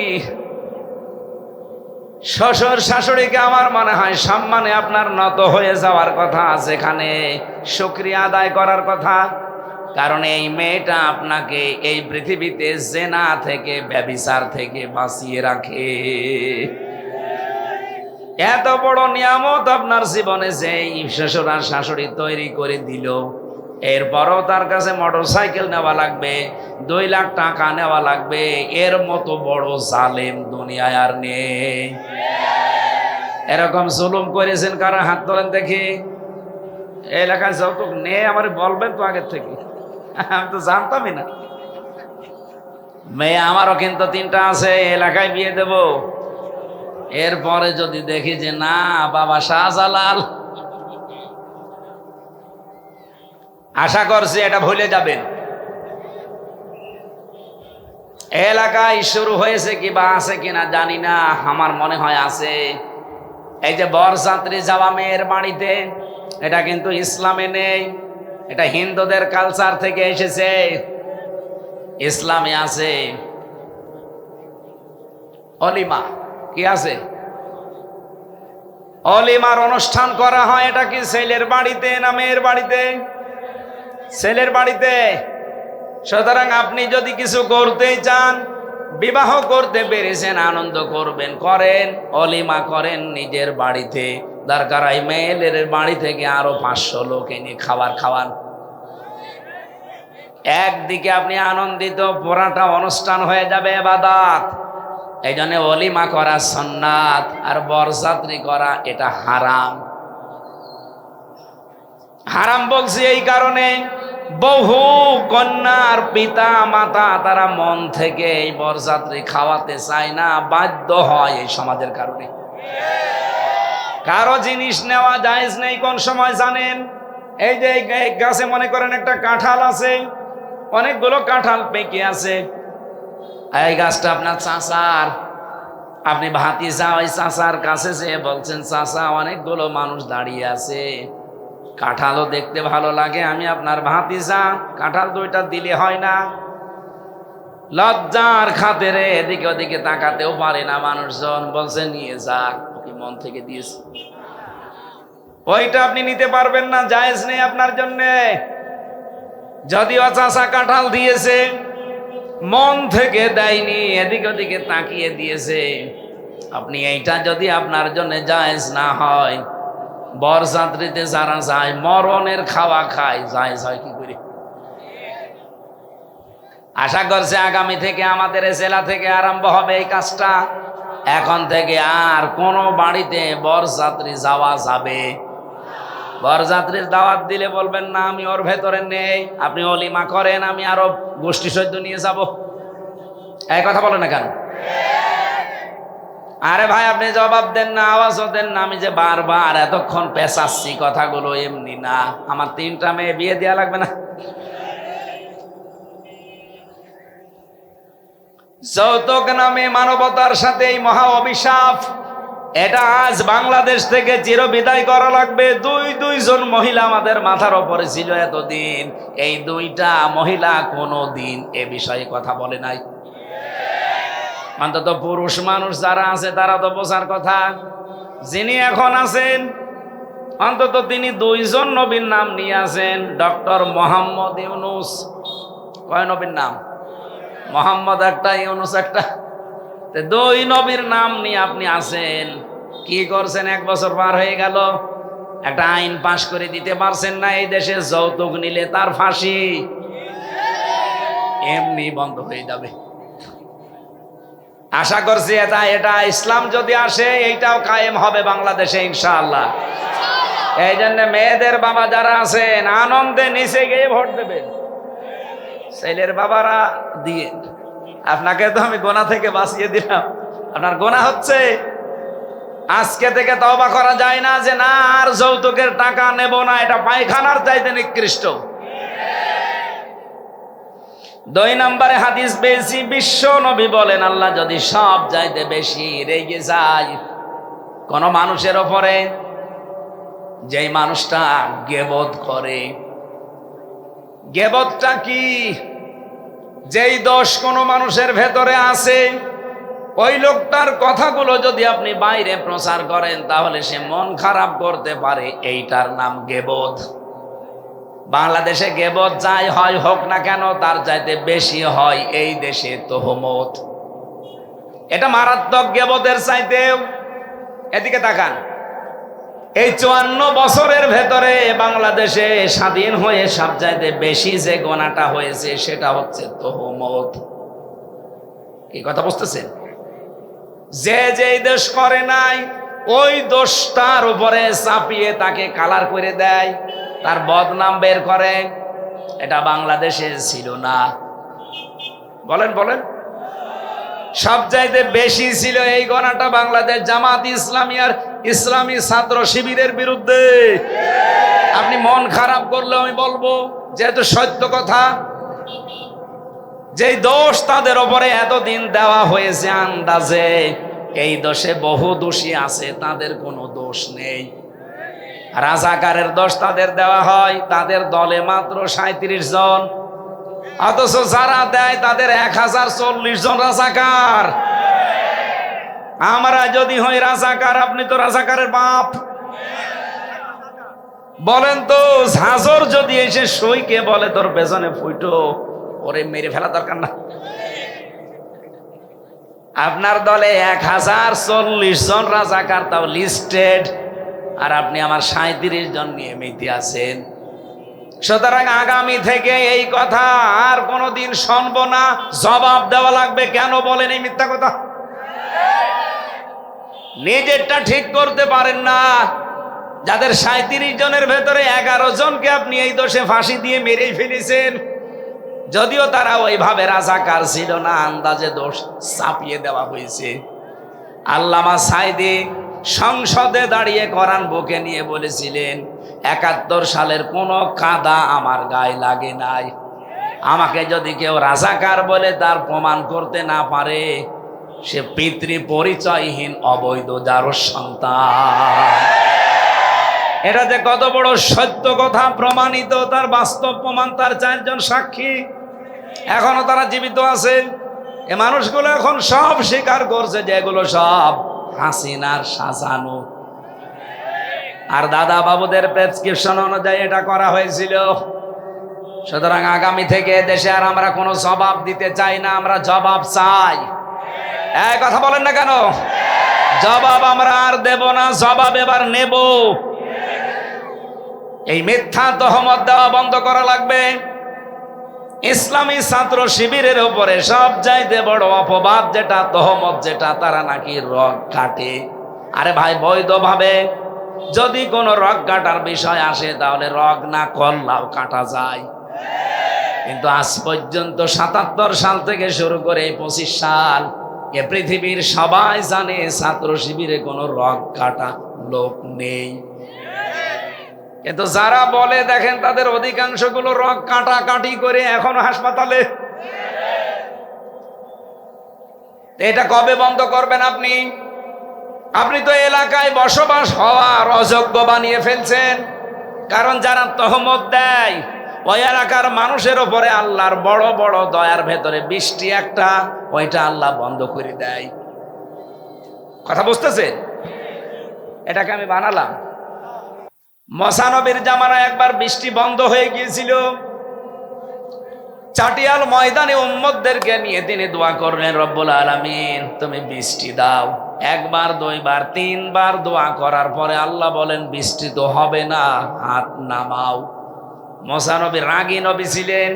শ্বশুর শাশুড়িকে আমার মনে হয় সম্মানে আপনার নত হয়ে যাওয়ার কথা, যেখানে শুকরিয়া আদায় করার কথা। কারণ এই মেয়েটা আপনাকে এই পৃথিবীতে জেনা থেকে, ব্যভিচার থেকে বাঁচিয়ে রাখে। এত বড় নিয়ামত আপনার জীবনে যেই শ্বশুর আর শাশুড়ি তৈরি করে দিল, এরপরও তার কাছে মোটরসাইকেল নেওয়া লাগবে, 2 লাখ টাকা নেওয়া লাগবে, এর মতো বড় জালেম দুনিয়ায় আর নেই। এরকম জুলুম করেছেন কারা? হাত তোলেন দেখি। এই এলাকায় যৌতুক নেই আমার বলবেন তো আগের থেকে, আমি তো জানতামই না। মেয়ে আমারও কিন্তু 3টা আছে, এলাকায় বিয়ে দেব। এরপরে যদি দেখি যে না বাবা শাহজালাল, আশা করছি এটা ভুলে যাবেন। এলাকায় শুরু হয়েছে কি বা আছে কিনা জানি না, আমার মনে হয় আছে। এই যে বরযাত্রী যাওয়া মেয়ের বাড়িতে, এটা কিন্তু ইসলামে নেই, এটা হিন্দুদের কালচার থেকে এসেছে। ইসলামে আছে অলিমা, কি আছে? অলিমার অনুষ্ঠান করা হয়। এটা কি ছেলের বাড়িতে না মেয়ের বাড়িতে? ছেলের বাড়িতে। সুতরাং আপনি যদি কিছু করতেই চান, বিবাহ করতে পেরেছেন, আনন্দ করবেন, করেন, অলিমা করেন নিজের বাড়িতে। দরকার হয় মেয়েদের বাড়ি থেকে আরো 500 লোক এনে খাবার খাওয়ান। একদিকে আপনি আনন্দিত, পুরাটা অনুষ্ঠান হয়ে যাবে ইবাদত। এই জন্য অলিমা করা সুন্নাত, আর বরযাত্রী করা এটা হারাম। হারাম বলছি এই কারণে, বহু কন্যার পিতা মাতা তারা মন থেকে এই বরযাত্রী খাওয়াতে চায় না, বাধ্য হয় এই সমাজের কারণে। কারো জিনিস নেওয়া জায়েজ নেই কোন সময় জানেন? এই যে গাছে মনে করেন একটা কাঁঠাল আছে, অনেকগুলো কাঁঠাল পেকে আছে, এই গাছটা আপনার চাচার। আপনি ভাতিজা ওই চাচার কাছে যেয়ে বলছেন, চাচা অনেকগুলো মানুষ দাঁড়িয়ে আছে, কাঁঠালও দেখতে ভালো লাগে, আমি আপনার ভাতিজা, কাঁঠাল 2টা দিলে হয় না? লজ্জার খাতিরে এদিকে ওদিকে তাকাতেও পারে না মানুষজন, বলছে নিয়ে যা, ওকে মন থেকে দিয়েছে। ওইটা আপনি নিতে পারবেন না, জায়েজ নেই আপনার জন্যে। যদিও চাচা কাঁঠাল দিয়েছে, মন থেকে দেয়নি, এদিকে ওদিকে তাকিয়ে দিয়েছে। আপনি এইটা যদি আপনার জন্য জায়েজ না হয়, বরযাত্রীতে যারা যায় মরণের খাওয়া খায়, জায়েজ হয় কি করে? আশা করছে আগামী থেকে আমাদের জেলা থেকে আরম্ভ হবে এই কাজটা। এখন থেকে আর কোনো বাড়িতে বরযাত্রী যাওয়া যাবে। বরযাত্রীর দাওয়াত দিলে বলবেন না আমি ওর ভেতরে নেই, আপনি অলিমা করেন, আমি আরো গোষ্ঠী সৈন্য নিয়ে যাব। এই কথা বলে না কেন? আরে ভাই আপনি জবাব দেন না, আওয়াজও দেন না। আমি যে বারবার এতক্ষণ পেঁচাচ্ছি কথাগুলো এমনি না, আমার 3টা মেয়ে বিয়ে দেওয়া লাগবে না? যৌতুক নামে মানবতার সাথে এই মহা অভিশাপ, এটা আজ বাংলাদেশ থেকে চিরবিদায় করা লাগবে। দুইজন মহিলা আমাদের মাথার ওপরে ছিল এতদিন, এই দুইটা মহিলা কোনো দিন এ বিষয়ে কথা বলে নাই। অন্তত পুরুষ মানুষ যারা আছে তারা তো বোঝার কথা। যিনি এখন আছেন অন্তত তিনি দুইজন নবীর নাম নিয়ে আছেন, ডক্টর মোহাম্মদ ইউনুস। কয় নবীর নাম? মোহাম্মদ একটা, ইউনুস একটা। দুই নবীর নাম নিয়ে আপনি আছেন, কি করছেন? 1 বছর পার হয়ে গেল, একটা আইন পাশ করে দিতে পারছেন না এই দেশে যৌতুক নিলে তার ফাঁসি এমনি বন্ধ হয়ে যাবে। আশা করছি এটা ইসলাম যদি আসে এইটাও কায়েম হবে বাংলাদেশে ইনশাআল্লাহ। এই জন্য মেয়েদের বাবা যারা আছেন আনন্দে নিচে গিয়ে ভোট দেবেন, ছেলের বাবারা দিয়ে। আপনাকে তো আমি গোনা থেকে বাঁচিয়ে দিলাম, আপনার গোনা হচ্ছে। আজকে থেকে তওবা করা যায় না যে না আর যৌতুকের টাকা নেব না, এটা পায়খানার চাইতে নিকৃষ্ট। 2 নম্বরে হাদিস পেয়েছি, বিশ্ব নবী বলেন আল্লাহ যদি সব চাইতে বেশি রেগে যায় কোন মানুষের ওপরে, যেই মানুষটা গীবত করে। গীবতটা কি? যেই দোষ কোন মানুষের ভেতরে আছে, ওই লোকটার কথাগুলো যদি আপনি বাইরে প্রচার করেন তাহলে সে মন খারাপ করতে পারে, এইটার নাম গীবত। বাংলাদেশে গীবত যাই হয় হোক না কেন তার চাইতে বেশি হয় এই দেশে তোহমত। এটা মারাত্মক গীবতের চাইতেও। এদিকে তাকান, এই 54 বছরের ভেতরে বাংলাদেশে স্বাধীন হয়ে সবচাইতে বেশি যে গোনাটা হয়েছে সেটা হচ্ছে তোহমত। কি কথা বুঝতেছেন? যেই দেশ করে নাই ওই দোষটার উপরে চাপিয়ে তাকে কালার করে দেয়, তার বদনাম বের করে। এটা বাংলাদেশে ছিল না। বলেন বলেন, সবচাইতে বেশি ছিল এই গণাটা বাংলাদেশ জামাত ইসলামী আর ইসলামী ছাত্র শিবিরের বিরুদ্ধে। আপনি মন খারাপ করলে আমি বলবো যেহেতু সত্য কথা, যেই দোষ তাদের ওপরে এতদিন দেওয়া হয়েছে আন্দাজে, এই দোষে বহু দোষী আছে, তাদের কোনো দোষ নেই। রাজাকারের দোষ তাদের দেওয়া হয়, তাদের দলে মাত্র 37 জন, অথচ যারা দেয় তাদের 1040 জন রাজাকার। আমরা যদি হই রাজাকার, আপনি তো রাজাকারের বাপ। বলেন তো, ঝাঁঝর যদি এসে সইকে বলে তোর পেছনে ফুটো, ওরে মেরে ফেলা দরকার না? আপনার দলে 1040 জন রাজাকার, তাও লিস্টেড, আর আপনি আমার 37 জন নিয়ে মেতে আছেন। সুতরাং আগামী থেকে এই কথা আর কোনোদিন শুনবো না, জবাব দেওয়া লাগবে। কেন বলেন এই মিথ্যা কথা? নিজেরটা ঠিক করতে পারেন না। যাদের 37 জনের ভেতরে 11 জনকে আপনি এই দোষে ফাঁসি দিয়ে মেরেই ফেলেছেন, যদিও তারা ওইভাবে রাজাকার ছিল না, আন্দাজে দোষ চাপিয়ে দেওয়া হয়েছে। আল্লামা সাইদি সংসদে দাঁড়িয়ে কোরআন বুকে নিয়ে বলেছিলেন 71 সালের কোনো কাদা আমার গায়ে লাগে নাই। আমাকে যদি কেউ রাজাকার বলে তার প্রমাণ করতে না পারে, সে পিতৃ পরিচয়হীন অবৈধ যারো সন্তান। এটা যে কত বড় সত্য কথা প্রমাণিত, তার বাস্তব প্রমাণ, তার 4 জন সাক্ষী এখনো তারা জীবিত আছে। এ মানুষগুলো এখন সব স্বীকার করছে যে এগুলো সব হাসিনার সাজানো, আর দাদা বাবুদের প্রেসক্রিপশন অনুযায়ী এটা করা হয়েছিল। সুতরাং আগামী থেকে দেশে আর আমরা কোনো জবাব দিতে চাই না, আমরা জবাব চাই। এই কথা বলেন না কেন? জবাব আমরা আর দেব না, জবাব এবার নেব। এই মিথ্যা তহমত দেওয়া বন্ধ করা লাগবে। ইসলামী ছাত্র শিবিরের উপরে সব চাইতে বড় অপবাদ যেটা, তহমত যেটা, তারা নাকি রগ কাটে। আরে ভাই, বৈধভাবে যদি কোনো রগ কাটার বিষয় আসে তাহলে রগ না করলেও কাটা যায়, কিন্তু আজ পর্যন্ত 77 সাল থেকে শুরু করে 25 সাল এ পৃথিবীর সবাই জানে ছাত্র শিবিরে কোনো রগ কাটা লোক নেই। কিন্তু যারা বলে দেখেন তাদের অধিকাংশ গুলো রগ কাটাকাটি করে এখনো হাসপাতালে। এটা কবে বন্ধ করবেন আপনি? আপনি তো এলাকায় বসবাস হওয়ার অযোগ্য বানিয়ে ফেলছেন। কারণ যারা তহমত দেয় ওই এলাকার মানুষের ওপরে আল্লাহর বড় বড় দয়ার ভেতরে বৃষ্টি একটা, ওইটা আল্লাহ বন্ধ করে দেয়। কথা বুঝতেছেন? এটাকে আমি বানালাম। মুসা নবীর জামানায় একবার বৃষ্টি বন্ধ হয়ে গিয়েছিল। চাটিয়াল ময়দানে উম্মতদেরকে নিয়ে তিনি দোয়া করলেন, রব্বুল আলামিন তুমি বৃষ্টি দাও। একবার, দুইবার, তিনবার দোয়া করার পরে আল্লাহ বলেন বৃষ্টি তো হবে না, হাত নামাও। মুসা নবী রাগী নবী ছিলেন,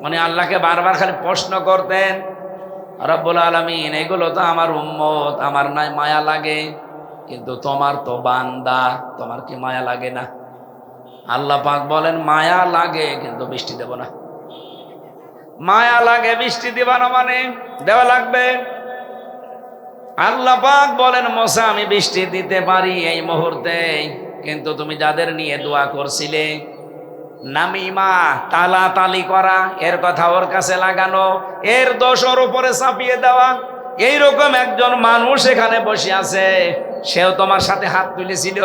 উনি আল্লাহকে বারবার খালি প্রশ্ন করতেন, রব্বুল আলামিন এগুলো তো আমার উম্মত, আমার নাই মায়া লাগে, কিন্তু তোমার তো বান্দা, তোমার কি মায়া লাগে না? আল্লাহ পাক বলেন মায়া লাগে কিন্তু বৃষ্টি দেব না। মায়া লাগে বৃষ্টি দিবা না মানে দেওয়া লাগবে। আল্লাহ পাক বলেন মুসা আমি বৃষ্টি দিতে পারি এই মুহূর্তে, কিন্তু তুমি যাদের নিয়ে দোয়া করছিলে নামিমা তালাতালি করা, এর কথা ওর কাছে লাগানো, এর দোষ ওর উপরে চাপিয়ে দেওয়া, এইরকম একজন মানুষ এখানে বসে আছে, সেও তোমার সাথে হাত তুলেছিল।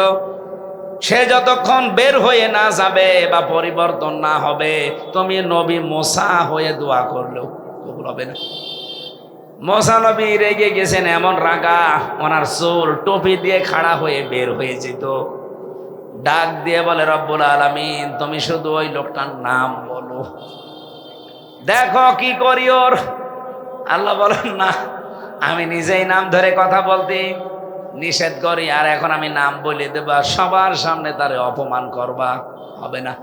সে যতক্ষণ বের হয়ে না যাবে বা পরিবর্তন না হবে, তুমি নবী মুসা হয়ে দোয়া করলেও কবুল হবে না। মুসা নবী রেগে গেছেন, এমন রাগা ওনার চুল টুপি দিয়ে খাড়া হয়ে বের হয়ে যেত। ডাক দিয়ে বলে রব্বুল আলামিন তুমি শুধু ওই লোকটার নাম বলো, দেখো কি করি ওর। আল্লাহ বলেন না, আমি নিজেই নাম ধরে কথা বলতে নিষেধ করি, আর এখন আমি নাম বলে দেবা, সবার সামনে তারে অপমান করবা, হবে না।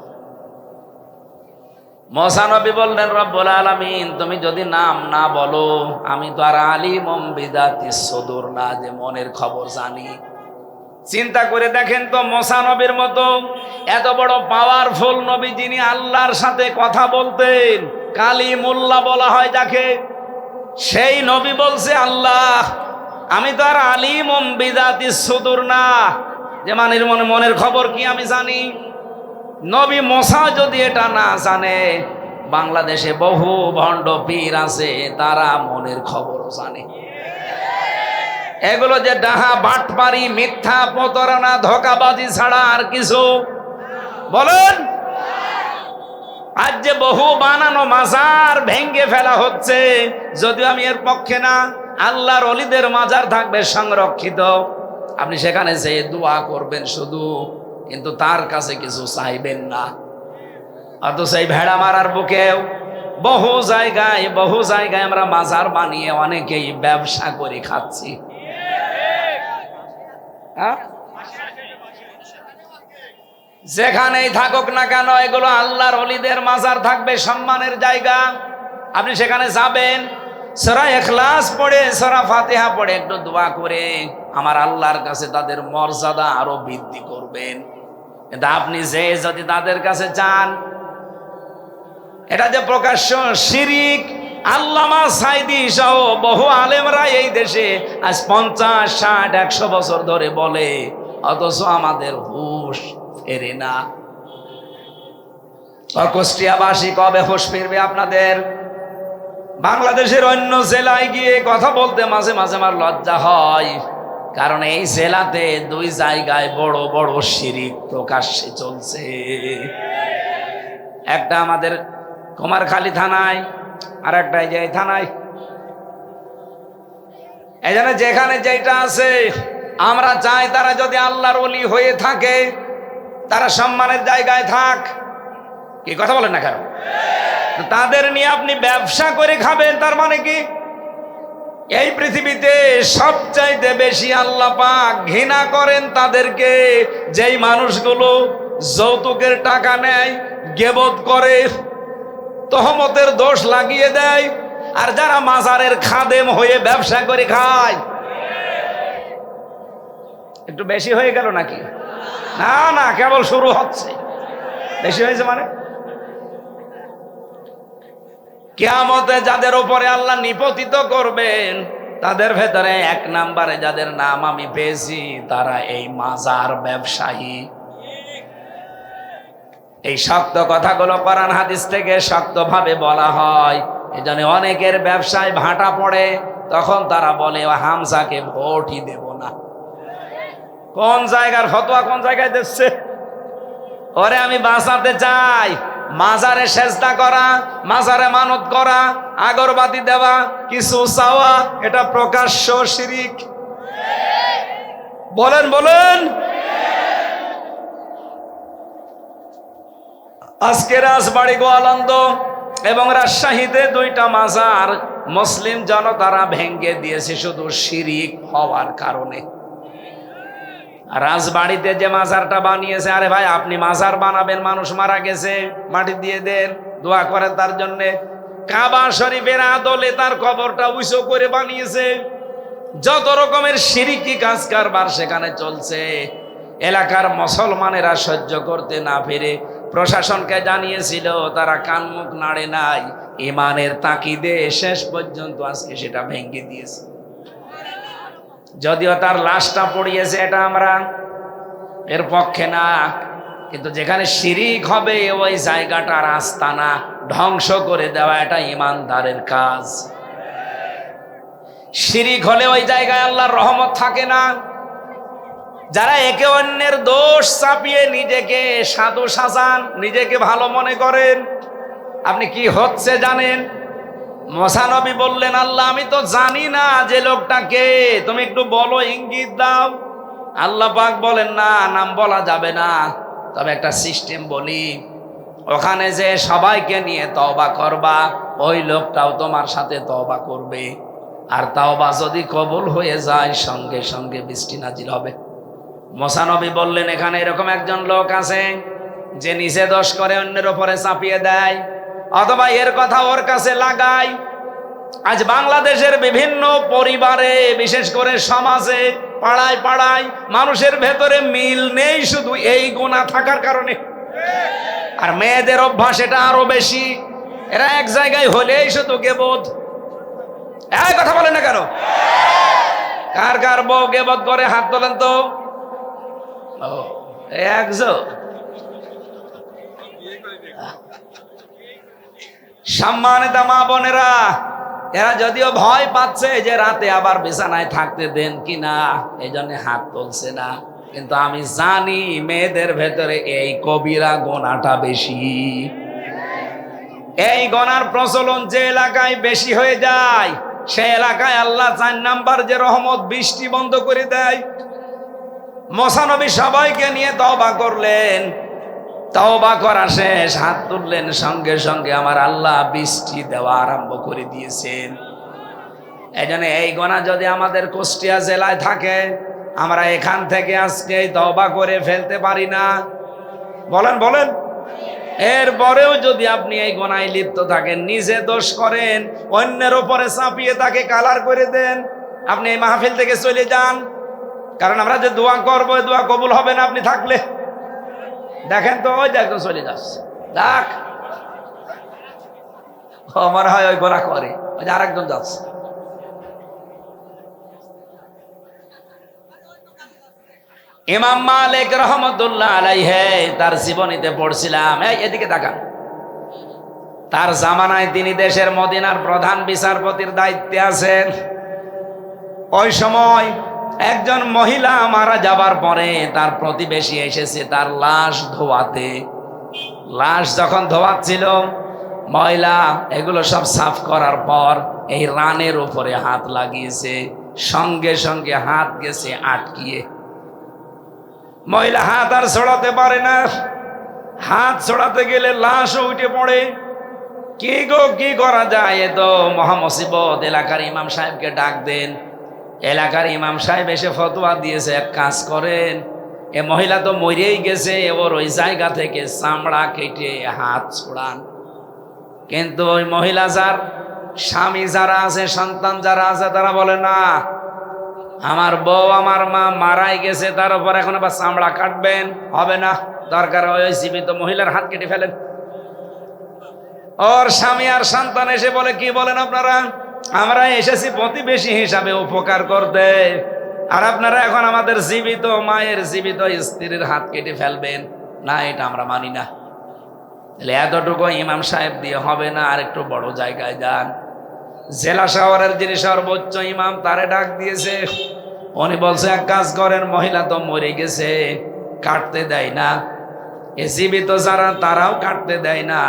মুসা নবী বললেন রব্বুল আলামিন তুমি যদি নাম না বলো, আমি তো আর আলিমুম বিদাতিস সুদূর না, যে মনের খবর জানি। চিন্তা করে দেখেন তো, মুসা নবীর মতো এত বড় পাওয়ারফুল নবী, যিনি আল্লাহর সাথে কথা বলতেন, কালিমুল্লাহ বলা হয় যাকে, সেই নবী বলছে আল্লাহ আমি তো আর আলিমুম বিদাতিস সুদূর না, যে মনের খবর কি আমি জানি। নবী মুসা যদি এটা না জানে, বাংলাদেশে বহু ভণ্ড পীর আছে, তারা মনের খবরও জানে। এগুলো যে ডাহা বাটপারি মিথ্যা প্রতারণা ধোঁকাবাজি ছাড়া আর কিছু বলেন। আজ যে বহু বানানো মাজার ভেঙ্গে ফেলা হচ্ছে, যদিও আমি এর পক্ষে না, আল্লাহর ওলিদের মাজার থাকবে সংরক্ষিত, আপনি সেখানে যেয়ে দোয়া করবেন শুধু, কিন্তু তার কাছে কিছু চাইবেন না। অথচ এই ভেড়া মারার বুকেও বহু জায়গায় আমরা মাজার বানিয়ে অনেকেই ব্যবসা করে খাচ্ছি। যেখানেই থাকুক না কেন, এগুলো আল্লাহর ওলিদের মাজার থাকবে, সম্মানের জায়গা। আপনি সেখানে যাবেন, সূরা ইখলাস পড়ে, সূরা ফাতিহা পড়ে একটু দোয়া করে আমার আল্লাহর কাছে তাদের মর্যাদা আরো বৃদ্ধি করবেন। কিন্তু আপনি যদি তাদের কাছে যান, এটা যে প্রকাশ্য শিরিক। আল্লামা সাইদি সহ বহু আলেমরা এই দেশে আজ 50, 60, 100 বছর ধরে বলে, অথচ আমাদের হুঁশ ফেরে না। কুষ্টিয়াবাসী কবে হুঁশ ফিরবে আপনাদের? বাংলাদেশের অন্য জেলায় গিয়ে কথা বলতে মাঝে মাঝে আমার লজ্জা হয়, কারণ এই জেলাতে 2 জায়গায় বড় বড় শিরিক প্রকাশ্যে চলছে। একটা আমাদের কুমারখালী থানায়, আর একটা এই থানায়। এই জন্য যেখানে যেটা আছে, আমরা চাই তারা যদি আল্লাহর ওলি হয়ে থাকে, তারা সম্মানের জায়গায় থাক। কি কথা বলেন না কেন? তাদের নিয়ে আপনি ব্যবসা করে খাবেন, তার মানে কি? এই পৃথিবীতে সবচাইতে বেশি আল্লাহ পাক ঘৃণা করেন তাদেরকে, যেই মানুষগুলো যৌতুকের টাকা নেয়, গীবত করে, তহমতের দোষ লাগিয়ে দেয়, আর যারা মাজারের খাদেম হয়ে ব্যবসা করে খায়। একটু বেশি হয়ে গেল নাকি? না না, কেবল শুরু হচ্ছে। বেশি হয়েছে মানে কিয়ামতে যাদের উপরে আল্লাহ নিপতিত করবেন, তাদের ভেতরে 1 নম্বরে যাদের নাম আমি পেয়েছি, তারা এই মাজার ব্যবসায়ী। এই শক্ত কথাগুলো কোরআন হাদিস থেকে শক্তভাবে বলা হয়। এজন্য অনেকের ব্যবসায় ভাটা পড়ে, তখন তারা বলে হামজাকে ভোটই দেব না। কোন জায়গার ফতোয়া কোন জায়গায় দিচ্ছে? ওরে আমি বাঁচাতে চাই। মাজারে সেজদা করা, মাজারে মানত করা, আগরবাতি দেওয়া, কিছু চাওয়া, এটা প্রকাশ্য শিরিক। বলেন বলেন। আজকে রাজবাড়ী, গোয়ালন্দ এবং রাজশাহীতে 2টা মাজার মুসলিম জনতারা ভেঙ্গে দিয়েছে শুধু শিরিক হওয়ার কারণে। রাজবাড়িতে যে মাজারটা বানিয়েছে, আরে ভাই আপনি মাজার বানাবেন, মানুষ মারা গেছে, মাটি দিয়ে দেন, দোয়া করেন তার জন্য। কাবা শরীফের আদলে তার কবরটা উঁচু করে বানিয়েছে। যত রকমের শিরিকি কাজ কারবার সেখানে চলছে। এলাকার মুসলমানেরা সহ্য করতে না পেরে প্রশাসনকে জানিয়েছিল, তারা কান মুখ নাড়ে নাই। ইমানের তাকিদে শেষ পর্যন্ত আজকে সেটা ভেঙে দিয়েছে। যদিও তার লাশটা পড়িয়েছে, এটা আমরা এর পক্ষে না, কিন্তু যেখানে শিরিক হবে ওই জায়গাটার আস্তানা ধ্বংস করে দেওয়া এটা ইমানদারের কাজ। শিরিক হলে ওই জায়গায় আল্লাহর রহমত থাকে না। যারা একে অন্যের দোষ চাপিয়ে নিজেকে সাধু সাজান, নিজেকে ভালো মনে করেন, আপনি কি হচ্ছে জানেন? মুসা নবী বললেন, আল্লাহ আমি তো জানি না যে লোকটা কে, তুমি একটু বলো, ইঙ্গিত দাও। আল্লাহ পাক বলেন, না, নাম বলা যাবে না, তবে একটা সিস্টেম বলি, ওখানে যে সবাইকে নিয়ে তওবা করবা, ওই লোকটাও তোমার সাথে তওবা করবে, আর তওবা যদি কবুল হয়ে যায় সঙ্গে সঙ্গে বৃষ্টি নাজিল হবে। মুসা নবী বললেন, এখানে এরকম একজন লোক আছে যে নিজে দোষ করে অন্যের উপরে চাপিয়ে দেয়, অথবা এর কথা ওর কাছে লাগায়। আজ বাংলাদেশের বিভিন্ন পরিবারে, বিশেষ করে সমাজে, পাড়ায় পাড়ায় মানুষের ভেতরে মিল নেই শুধু এই গুনাহ থাকার কারণে। আর মেয়েদের অভ্যাস এটা আরো বেশি। এরা এক জায়গায় হলেই শুধু গেবত। এই কথা বলে না কেন? কার কার বউ গেবত করে হাত তোলেন তো। একজন সম্মানিত মা বোনেরা, এরা যদিও ভয় পাচ্ছে যে রাতে আবার বিছানায় থাকতে দেন কিনা, এই জন্য হাত তুলছে না, কিন্তু আমি জানি মেয়েদের ভেতরে এই কবিরা গোনাটা বেশি। এই গোনার প্রচলন যে এলাকায় বেশি হয়ে যায়, সে এলাকায় আল্লাহ 4 নাম্বার যে রহমত, বৃষ্টি বন্ধ করে দেয়। মুসা নবী সবাইকে নিয়ে তওবা করলেন, তওবা করা শেষ, হাত তুললেন, সঙ্গে সঙ্গে আমার আল্লাহ বৃষ্টি দেওয়া আরম্ভ করে দিয়েছেন। এই জন্য এই গোনা যদি আমাদের কুষ্টিয়া জেলায় থাকে, আমরা এখান থেকে আজকে তওবা করে ফেলতে পারি না? বলেন বলেন। এরপরেও যদি আপনি এই গোনায় লিপ্ত থাকেন, নিজে দোষ করেন, অন্যের উপরে চাপিয়ে তাকে কালার করে দেন, আপনি এই মাহফিল থেকে চলে যান। কারণ আমরা যে দোয়া করবো, দোয়া কবুল হবে না আপনি থাকলে। দেখেন তো, ওই একজন চলে যাচ্ছে, দেখ মনে হয় ওই গোনা করে, ওই যে আরেকজন যাচ্ছে। ইমাম মালিক রহমতুল্লাহ আলাইহি তার জীবনীতে পড়ছিলাম, এদিকে তাকান, তার জামানায় তিনি দেশের মদিনার প্রধান বিচারপতির দায়িত্বে আছেন। ওই সময় একজন মহিলা মারা যাবার পরে তার প্রতিবেশী এসেছে তার লাশ ধোয়াতে। লাশ যখন ধোয়াচ্ছিল, মহিলা এগুলো সব সাফ করার পর এই রানের উপরে হাত লাগিয়েছে, সঙ্গে সঙ্গে হাত গেছে আটকিয়ে। মহিলা হাত আর ছড়াতে পারে না, হাত ছড়াতে গেলে লাশও উঠে পড়ে। কি গো, কি করা যায়? এ তো মহামুসিবত, এলাকার ইমাম সাহেবকে ডাক দেন। এলাকার ইমাম সাহেব এসে ফতোয়া দিয়েছে, এক কাজ করেন, এ মহিলা তো মরেই গেছে, ওর ওই জায়গা থেকে চামড়া কেটে হাত ছোড়ান। কিন্তু ওই মহিলা, যার স্বামী যারা আছে, সন্তান যারা আছে, তারা বলে না, আমার বউ আমার মা মারাই গেছে, তার উপর এখন আবার চামড়া কাটবেন, হবে না, দরকার ওই জীবিত মহিলার হাত কেটে ফেলেন। ওর স্বামী আর সন্তান এসে বলে, কি বলেন আপনারা? আমরা এসেছি প্রতিবেশী হিসাবে উপকার করতে, আর আপনারা এখন আমাদের জীবিত মায়ের, জীবিত স্ত্রীর হাত কেটে ফেলবেন? না, এটা আমরা মানি না। তাহলে এতটুকু ইমাম সাহেব দিয়ে হবে না, আর একটু বড় জায়গায় যান। জেলা শহরের যিনি সর্বোচ্চ ইমাম, তারে ডাক দিয়েছে। উনি বলছে এক কাজ করেন, মহিলা তো মরে গেছে, কাটতে দেয় না, জীবিত যারা তারাও কাটতে দেয় না,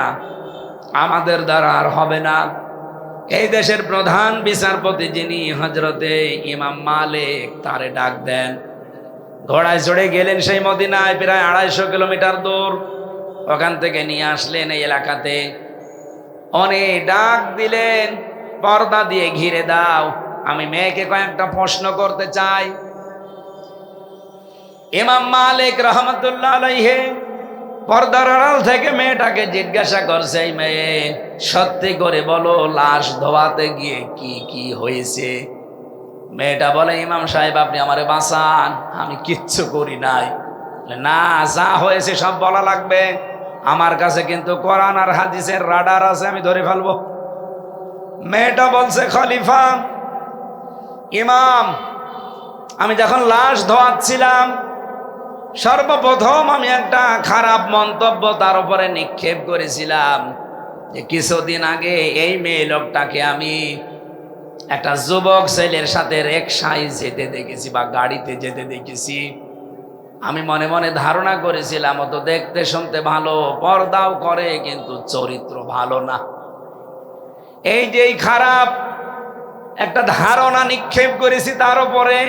আমাদের দ্বারা আর হবে না। এই দেশের প্রধান বিচারপতি যিনি হজরতে ইমাম মালিক, তারে ডাক দেন। ঘোড়ায় চড়ে গেলেন সেই মদিনায়, প্রায় 250 কিলোমিটার দূর। ওখান থেকে নিয়ে আসলেন এই এলাকাতে। অনেক ডাক দিলেন, পর্দা দিয়ে ঘিরে দাও, আমি মেয়েকে কয়েকটা প্রশ্ন করতে চাই। ইমাম মালিক রহমতুল্লাহ আলাইহি পর্দার আড়াল থেকে মেয়েটাকে জিজ্ঞাসা করছে, এই মেয়ে সত্যি করে বলো, লাশ ধোয়াতে গিয়ে কি কি হয়েছে? মেয়েটা বলে, ইমাম সাহেব আপনি আমারে বাঁচান, আমি কিচ্ছু করি নাই। না, যা হয়েছে সব বলা লাগবে, আমার কাছে কিন্তু কোরআন আর হাদিসের রাডার আছে, আমি ধরে ফেলবো। মেয়েটা বলছে, খলিফা ইমাম, আমি যখন লাশ ধোয়াচ্ছিলাম সর্বপ্রথম আমি একটা খারাপ মন্তব্য তার উপরে নিক্ষেপ করেছিলাম যে কিছুদিন আগে এই মেয়ে লোকটাকে আমি একটা যুবক ছেলের সাথে রিকশায় যেতে দেখেছি বা গাড়িতে যেতে দেখেছি। আমি মনে মনে ধারণা করেছিলাম ও তো দেখতে শুনতে ভালো, পর্দাও করে, কিন্তু চরিত্র ভালো না। এই যে খারাপ একটা ধারণা নিক্ষেপ করেছি তার উপরে,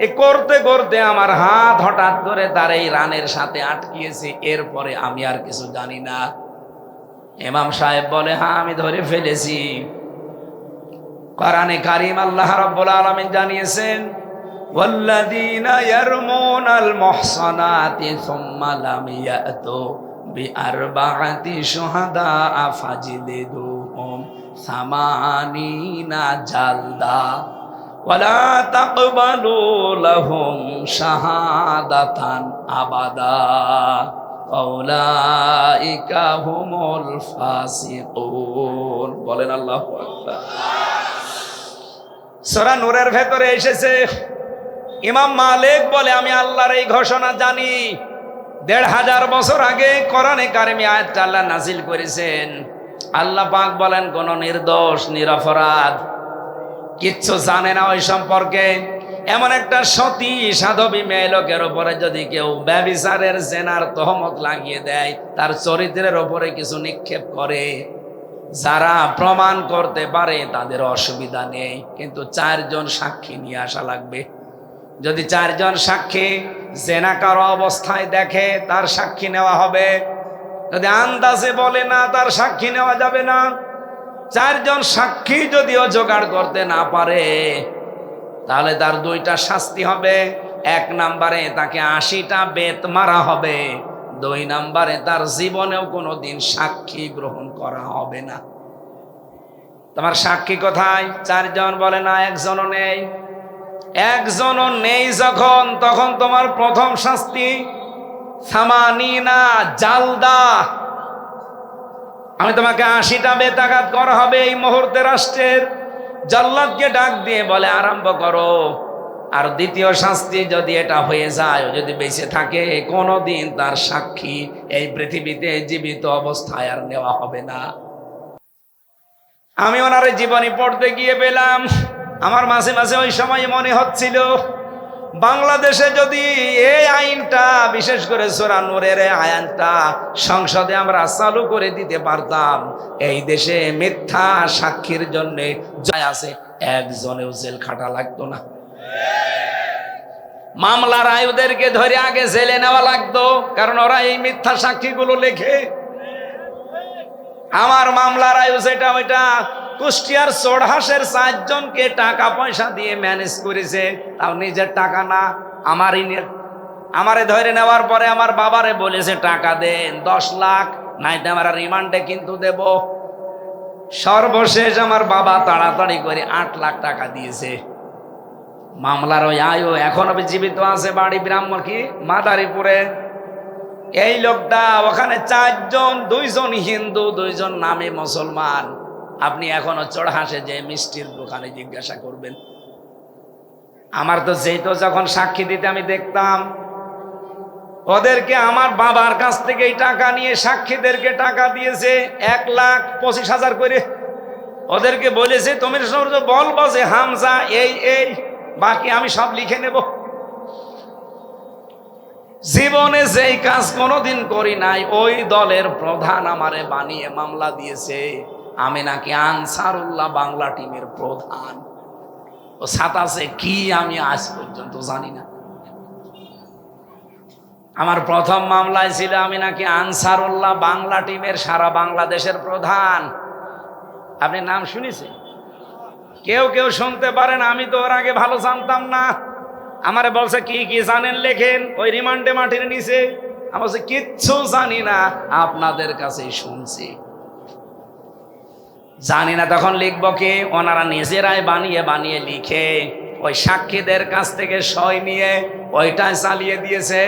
এ করতে করতে আমার হাত হঠাৎ করে তার এই রানের সাথে আটকিয়েছে, এরপরে আমি আর কিছু জানি না। ইমাম সাহেব বলে, হ্যাঁ আমি ধরে ফেলেছি। কোরআনে কারীম আল্লাহ রাব্বুল আলামিন জানিয়েছেন, ওয়াল্লাযীনা ইয়ারমুনাল মুহসানাতি সুম্মা লাম ইয়াতু বিআরবাআতি শুহাদা ফাজলিদুহুম সামানিনা জালদা ওয়ালা তাকবালু লাহুম শাহাদাতান আবাদা আউলাইকা হুমুল ফাসিকুন। বলেন আল্লাহু আকবার। সূরা নূরের ভেতরে এসেছে, ইমাম মালিক বলে, আমি আল্লাহর এই ঘোষণা জানি। 1500 বছর আগে কোরআনে কারিমে আয়াতটা আল্লাহ নাজিল করেছেন। আল্লাহ পাক বলেন, কোন নির্দোষ নিরপরাধ কিচ্ছু জানে না ওই সম্পর্কে এমন একটা সতী সাধবী মেয়ে লোকের উপরে যদি কেউ ব্যভিচারের জেনার তহমত লাগিয়ে দেয়, তার চরিত্রের উপরে কিছু নিক্ষেপ করে, যারা প্রমাণ করতে পারে তাদের অসুবিধা নেই, কিন্তু 4 জন সাক্ষী নিয়ে আসা লাগবে। যদি 4 জন সাক্ষী জেনাকার অবস্থায় দেখে, তার সাক্ষী নেওয়া হবে। যদি আন্দাজে বলে না, তার সাক্ষী নেওয়া যাবে না। 4 জন সাক্ষী যদিও জোগাড় করতে না পারে, তাহলে তার 2টা শাস্তি হবে। 1 নম্বরে তাকে 80টা বেত মারা হবে, 2 নম্বরে তার জীবনেও কোনোদিন সাক্ষী গ্রহণ করা হবে না। তোমার সাক্ষী কোথায়? 4 জন বলে, না 1 জনও নেই। 1 জনও নেই যখন, তখন তোমার প্রথম শাস্তি সামানিনা জালদা, আমি তোমাকে 80টা বেতাঘাত করা হবে। এই মুহূর্তে রাষ্ট্রের জল্লাদকে ডাক দিয়ে বলে, আরম্ভ করো। আর দ্বিতীয় শাস্তি যদি এটা হয়ে যায়, যদি বেঁচে থাকে, কোনোদিন তার সাক্ষী এই পৃথিবীতে জীবিত অবস্থায় আর নেওয়া হবে না। আমি ওনার জীবনী পড়তে গিয়ে পেলাম, আমার মাঝে মাঝে ওই সময় মনে হচ্ছিল, বাংলাদেশে যদি এই আইনটা, বিশেষ করে সূরা নূরের আইনটা সংসদে আমরা চালু করে দিতে পারতাম, এই দেশে মিথ্যা সাক্ষীর জন্য যায় আছে 1 জনেও জেল খাটা লাগতো না। মামলার আয়ুদেরকে ধরে আগে জেলে নেওয়া লাগতো, কারণ ওরা এই মিথ্যা সাক্ষীগুলো লেখে। আমার মামলার আয়ু যেটা, ওইটা কুষ্টিয়ার চোড়হাসের 4 জনকে টাকা পয়সা দিয়ে ম্যানেজ করেছে, তাও নিজের টাকা না, আমারে ধরে নেওয়ার পরে আমার বাবারে বলেছে টাকা দেন 10 লাখ, নাইতে আমার রিমান্ডে কিন্তু দেব। সর্বশেষ আমার বাবা তাড়াতাড়ি করে 8 লাখ টাকা দিয়েছে। মামলার ওই আয়ু এখনো জীবিত আছে, বাড়ি ব্রাহ্মণ কি মাদারীপুরে। এই লোকটা ওখানে 4 জন, 2 জন হিন্দু, 2 জন নামে মুসলমান। আপনি এখনো চোড়হাসে যে মিষ্টির দোকানে জিজ্ঞাসা করবেন। আমার তো যেহেতু যখন সাক্ষী দিতে আমি দেখতাম, ওদেরকে আমার বাবার কাছ থেকে এই টাকা নিয়ে সাক্ষীদেরকে টাকা দিয়েছে 1,25,000 করে। ওদেরকে বলেছে তুমি বলবো যে হামজা এই বাকি আমি সব লিখে নেব। জীবনে যেই কাজ কোনোদিন করি নাই, ওই দলের প্রধান আমারে বানিয়ে মামলা দিয়েছে আমি নাকি আনসারুল্লাহ বাংলা টিমের প্রধান। ও সাতাশে কি আমি আজ পর্যন্ত জানি না। আমার প্রথম মামলায় ছিল আমি নাকি আনসারুল্লাহ বাংলা টিমের সারা বাংলাদেশের প্রধান। আপনি নাম শুনেছেন? কেউ কেউ শুনতে পারেন, আমি তো ওর আগে ভালো জানতাম না। আমারে বলছে কি কি জানেন লেখেন, ওই রিমান্ডে মাটির নিচে। আমি বলছি কিচ্ছু জানি না, আপনাদের কাছেই শুনছি। জানি না তখন লিখবো কি? ওনারা নিজেরাই বানিয়ে বানিয়ে লিখে ওই সাক্ষীদের কাছ থেকে সই নিয়ে ওইটাই চালিয়ে দিয়েছে।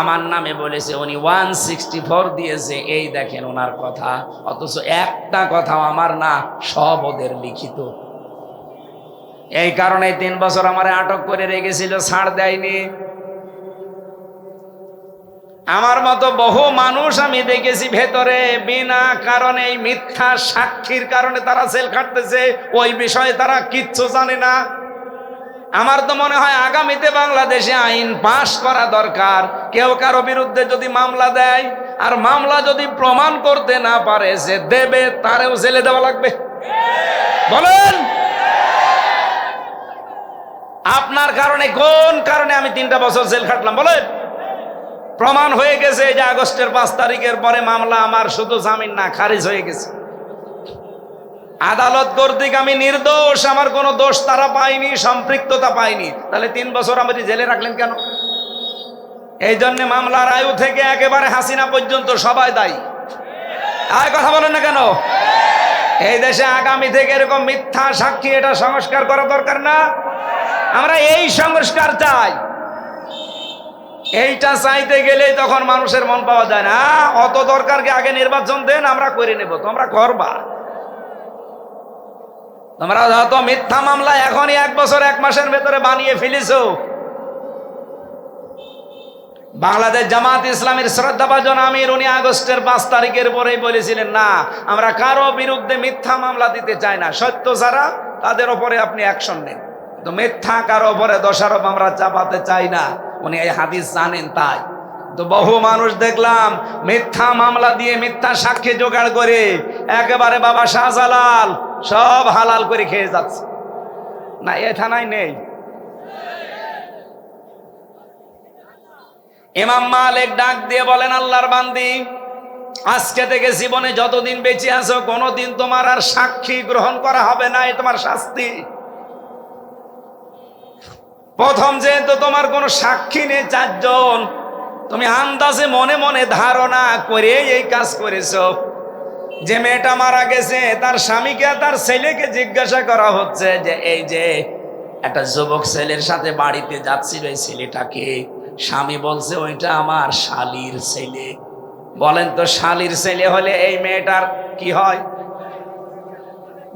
আমার নামে বলেছে উনি 164 দিয়েছে, এই দেখেন ওনার কথা। অথচ একটা কথাও আমার না, সব ওদের লিখিত। এই কারণে 3 বছর আমারে আটক করে রেখেছিল, ছাড় দেয়নি। আমার মতো বহু মানুষ আমি দেখেছি ভেতরে বিনা কারণে, এই মিথ্যা সাক্ষীর কারণে তারা জেল খাটতেছে, ওই বিষয়ে তারা কিচ্ছু জানে না। আমার তো মনে হয় আগামীতে বাংলাদেশে আইন পাশ করা দরকার। কেউ কারো বিরুদ্ধে যদি মামলা দেয়, আর মামলা যদি প্রমাণ করতে না পারে যে দেবে, তারেও জেলে দেওয়া লাগবে। বলেন, আপনার কারণে কোন কারণে আমি 3টা বছর জেল খাটলাম? বলেন, প্রমাণ হয়ে গেছে যে আগস্টের 5 তারিখের পরে মামলা আমার শুধু জামিন না, খারিজ হয়ে গেছে। আদালত কর্তৃক আমি নির্দোষ, আমার কোনো দোষ তারা পায়নি, সম্পৃক্ততা পায়নি। তাহলে 3 বছর আমাকে জেলে রাখলেন কেন? এই জন্য মামলার আয়ু থেকে একেবারে হাসিনা পর্যন্ত সবাই দায়ী। আর কথা বলেন না কেন? এই দেশে আগামী থেকে এরকম মিথ্যা সাক্ষী, এটা সংস্কার করা দরকার না? আমরা এই সংস্কার চাই। এইটা চাইতে গেলে তখন মানুষের মন পাওয়া যায় না। অত দরকারকে আগে নির্বাচন দেন, আমরা করে নেব। তোমরা করবা, তোমরা যত মিথ্যা মামলা এখনই 1 বছর 1 মাসের ভেতরে বানিয়ে ফেলেছো। বাংলাদেশ জামাত ইসলামের শ্রদ্ধাভাজন আমির, উনি আগস্টের 5 তারিখের পরেই বলেছিলেন, না আমরা কারো বিরুদ্ধে মিথ্যা মামলা দিতে চাই না, সত্য যারা তাদের ওপরে আপনি অ্যাকশন নেন, তো মিথ্যা কারো ওপরে দোষারোপ আমরা চাপাতে চাই না। উনি এই হাদিস জানেন। তাই তো বহু মানুষ দেখলাম মিথ্যা মামলা দিয়ে মিথ্যা সাক্ষী জোগাড় করে একেবারে বাবা শাহজালাল সব হালাল করে খেয়ে যাচ্ছে। না, এ থানায় নেই। ইমাম মালিক ডাক দিয়ে বলেন, আল্লাহর বান্দি, আজকে থেকে জীবনে যতদিন বেঁচে আছো কোনোদিন তোমার আর সাক্ষী গ্রহণ করা হবে না, এ তোমার শাস্তি। প্রথম যেহেতু তোমার কোনো সাক্ষী নেই, 4 জন, তুমি আন্দাজে মনে মনে ধারণা করে এই কাজ করেছো। যে মেয়েটা মারা গেছে তার স্বামীকে তার ছেলেকে জিজ্ঞাসা করা হচ্ছে যে এই যে একটা যুবক ছেলের সাথে বাড়িতে যাচ্ছিল, এই ছেলেটাকে, স্বামী বলছে ওইটা আমার শালীর ছেলে। বলেন তো, শালীর ছেলে হলে এই মেয়েটার কি হয়?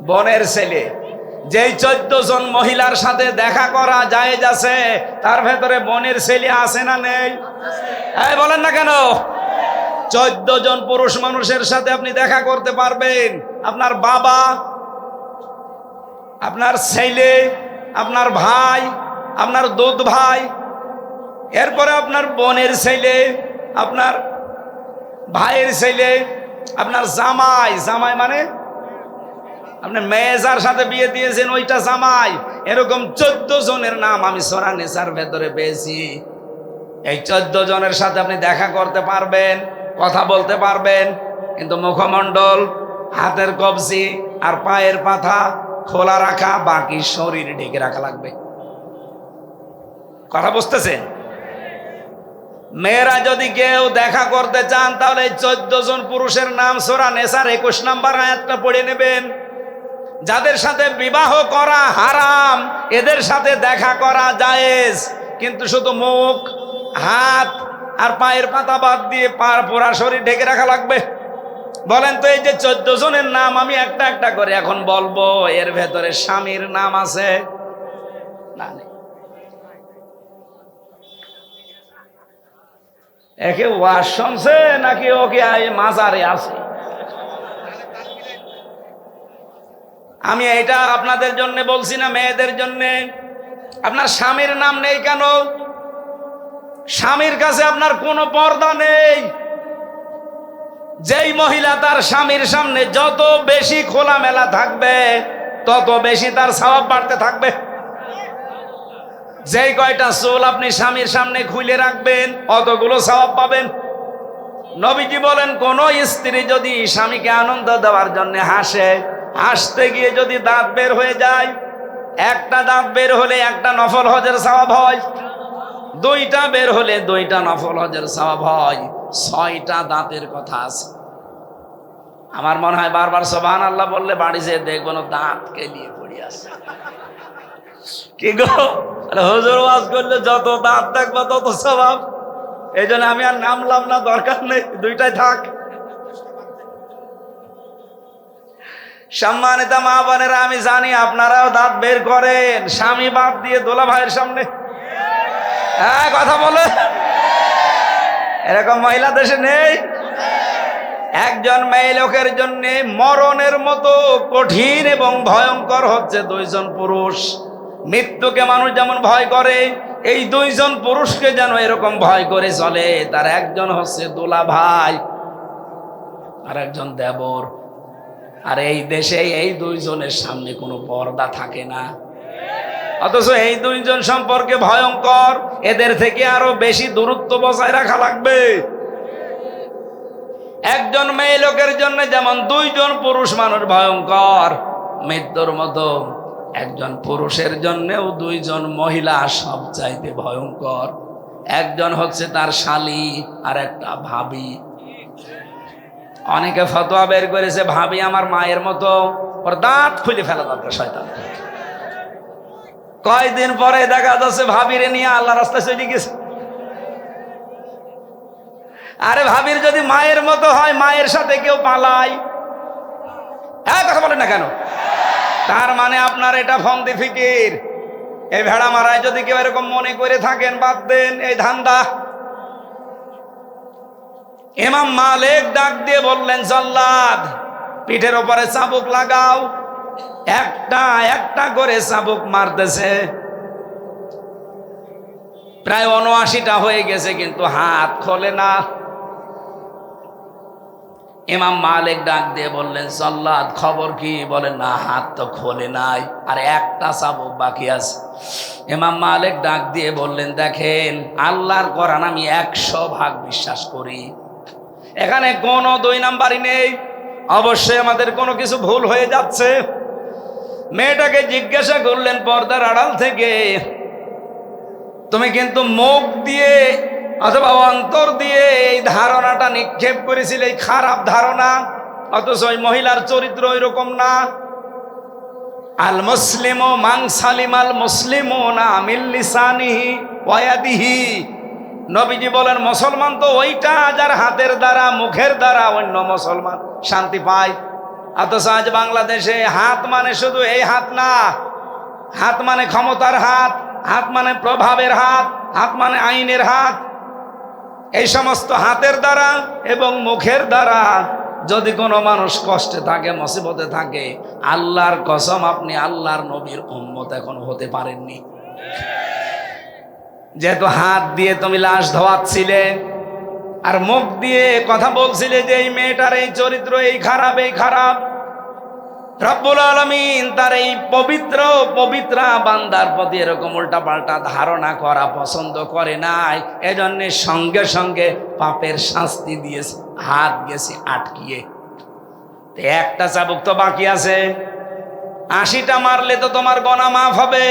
বোনের ছেলে। যেই 14 জন মহিলার সাথে দেখা করা জায়েজ আছে, তার ভেতরে বোনের ছেলে আছে না নেই? এই বলেন না কেন? 14 জন পুরুষ মানুষের সাথে আপনি দেখা করতে পারবেন। আপনার বাবা, আপনার ছেলে, আপনার ভাই, আপনার দুধ ভাই, এরপরে আপনার বোনের ছেলে, আপনার ভাইয়ের ছেলে, আপনার জামাই। জামাই মানে আপনি মেয়েজার সাথে বিয়ে দিয়েছেন, ওইটা জামাই। এরকম 14 জনের নাম আমি সূরা নিসার ভেতরে পেয়েছি। এই 14 জনের সাথে আপনি দেখা করতে পারবেন, কথা বলতে পারবেন, কিন্তু মুখমণ্ডল, হাতের কবজি আর পায়ের পাতা খোলা রাখা, বাকি শরীর ঢেকে রাখা লাগবে। কথা বুঝতেছেন? মেয়েরা যদি কেউ দেখা করতে চান, তাহলে 14 জন পুরুষের নাম সূরা নিসার 21 নম্বর আয়াতটা পড়ে নেবেন। যাদের সাথে বিবাহ করা হারাম, এদের সাথে দেখা করা জায়েজ, কিন্তু শুধু মুখ, হাত আর পায়ের পাতা বাদ দিয়ে পুরা শরীর ঢেকে রাখা লাগবে। বলেন তো, এই যে 14 জনের নাম আমি একটা একটা করে এখন বলবো, এর ভেতরে স্বামীর নাম আছে না? একে ওয়াজ শুনছে নাকি ওকে মাজারে আছে? আমি এটা আপনাদের জন্য বলছি না, মেয়েদের জন্য। আপনার স্বামীর নাম নেই কেন? স্বামীর কাছে আপনার কোনো পর্দা নেই। যেই মহিলা তার স্বামীর সামনে যত বেশি খোলামেলা থাকবে তত বেশি তার সওয়াব বাড়তে থাকবে। যেই কয়টা চুল আপনি স্বামীর সামনে খুলে রাখবেন অতগুলো সওয়াব পাবেন। নবীজি বলেন, কোন স্ত্রী যদি স্বামীকে আনন্দ দেওয়ার জন্য হাসে, হাসতে গিয়ে যদি দাঁত বের হয়ে যায়, একটা দাঁত বের হলে একটা নফল হজের সওয়াব হয়, দুইটা বের হলে দুইটা নফল হজের সওয়াব হয়, 6টা দাঁতের কথা আছে। আমার মনে হয় বারবার সুবহানাল্লাহ বললে বাড়ি যেয়ে দেখবো না দাঁত কেলিয়ে পড়ে আছে। কি গো, হুজুর ওয়াজ করলে যত দাঁত দেখবো তত সওয়াব। এই জন্য আমি আর নামলাম না, দরকার নেই, দুইটাই থাক। সম্মানিত মা বোনেরা, আমি জানি আপনারাও দাঁত বের করেন স্বামী বাদ দিয়ে দোলা ভাইয়ের সামনে। হ্যাঁ, কথা বলে। এরকম মহিলা দেশে নেই? একজন মেয়ে লোকের জন্য মরণের মতো কঠিন এবং ভয়ঙ্কর হচ্ছে 2 জন পুরুষ। মৃত্যুকে মানুষ যেমন ভয় করে, এই 2 জন পুরুষকে যেন এরকম ভয় করে চলে। তার একজন হচ্ছে দোলা ভাই আর একজন দেবর। আর এই দেশে এই 2 জনের সামনে কোনো পর্দা থাকে না, অথচ এই 2 জন সম্পর্কে ভয়ঙ্কর। এদের থেকে আরো বেশি দূরত্ব বজায় রাখা লাগবে। একজন মেয়ে লোকের জন্য যেমন 2 জন পুরুষ মানুষ ভয়ঙ্কর, মৃত্যুর মতো একজন পুরুষের জন্যও 2 জন মহিলা সবচাইতে ভয়ঙ্কর। একজন হচ্ছে তার শালী আর একটা ভাবি। অনেকে ফতোয়া বের করেছে ভাবি আমার মায়ের মতো, ওর দাঁত খুলে ফেলা দরকার শয়তান। কয়দিন পরে দেখা যাচ্ছে ভাবিরে নিয়ে আল্লাহ রাস্তায় চলে গেছে। আরে ভাবির যদি মায়ের মতো হয়, মায়ের সাথে কেউ পালায়, হ্যাঁ কথা বলেন না কেন? তার মানে আপনার এটা ফন্দি ফিকির। এই ভেড়া মারায় যদি কেউ এরকম মনে করে থাকেন, বাদ দেন এই ধান্দা। ইমাম মালিক ডাক দিয়ে বললেন, জল্লাদ পিঠের ওপরে চাবুক লাগাও। একটা একটা করে চাবুক মারতেছে, প্রায় ৭৯টা হয়ে গেছে, কিন্তু হাত খোলে না। ইমাম মালিক ডাক দিয়ে বললেন, জল্লাদ খবর কি? বলেন, না হাত তো খোলে নাই, আর একটা চাবুক বাকি আছে। ইমাম মালিক ডাক দিয়ে বললেন, দেখেন আল্লাহর কোরআন আমি 100% বিশ্বাস করি, এখানে কোনো 2 নাম্বারই নেই। অবশ্যই আমাদের কোনো কিছু ভুল হয়ে যাচ্ছে। মেয়েটাকে জিজ্ঞাসা করলেন পর্দার আড়াল থেকে, তুমি কিন্তু মুখ দিয়ে অথবা অন্তর দিয়ে এই ধারণাটা নিক্ষেপ করেছিলে, এই খারাপ ধারণা, অথচ ওই মহিলার চরিত্র এরকম না। আল মুসলিমু মান সালিমাল মুসলিমুনা মিন লিসানিহি ওয়া ইয়াদিহি। নবীজি বলেন, মুসলমান তো ওইটা যার হাতের দ্বারা মুখের দ্বারা অন্য মুসলমান শান্তি পায়। অথচ আজ বাংলাদেশে হাত মানে শুধু এই হাত না, হাত মানে ক্ষমতার হাত, হাত মানে প্রভাবের হাত, হাত মানে আইনের হাত। এই সমস্ত হাতের দ্বারা এবং মুখের দ্বারা যদি কোনো মানুষ কষ্টে থাকে, মুসিবতে থাকে, আল্লাহর কসম আপনি আল্লাহর নবীর উম্মত এখন হতে পারেননি। যেহেতু হাত দিয়ে তুমি লাশ ধোয়াচ্ছিলে আর মুখ দিয়ে কথা বলছিলে যে এই মেয়েটার এই চরিত্র এই খারাপ, এই খারাপ, রব্বুল আলামিন তার এই পবিত্র পবিত্রা বান্দার প্রতি এরকম উল্টাপাল্টা ধারণা করা পছন্দ করে নাই। এজন্য সঙ্গে সঙ্গে পাপের শাস্তি দিয়েছে, হাত গেছে আটকিয়ে। একটা চাবুক তো বাকি আছে, 80টা মারলে তো তোমার গোনা মাফ হবে।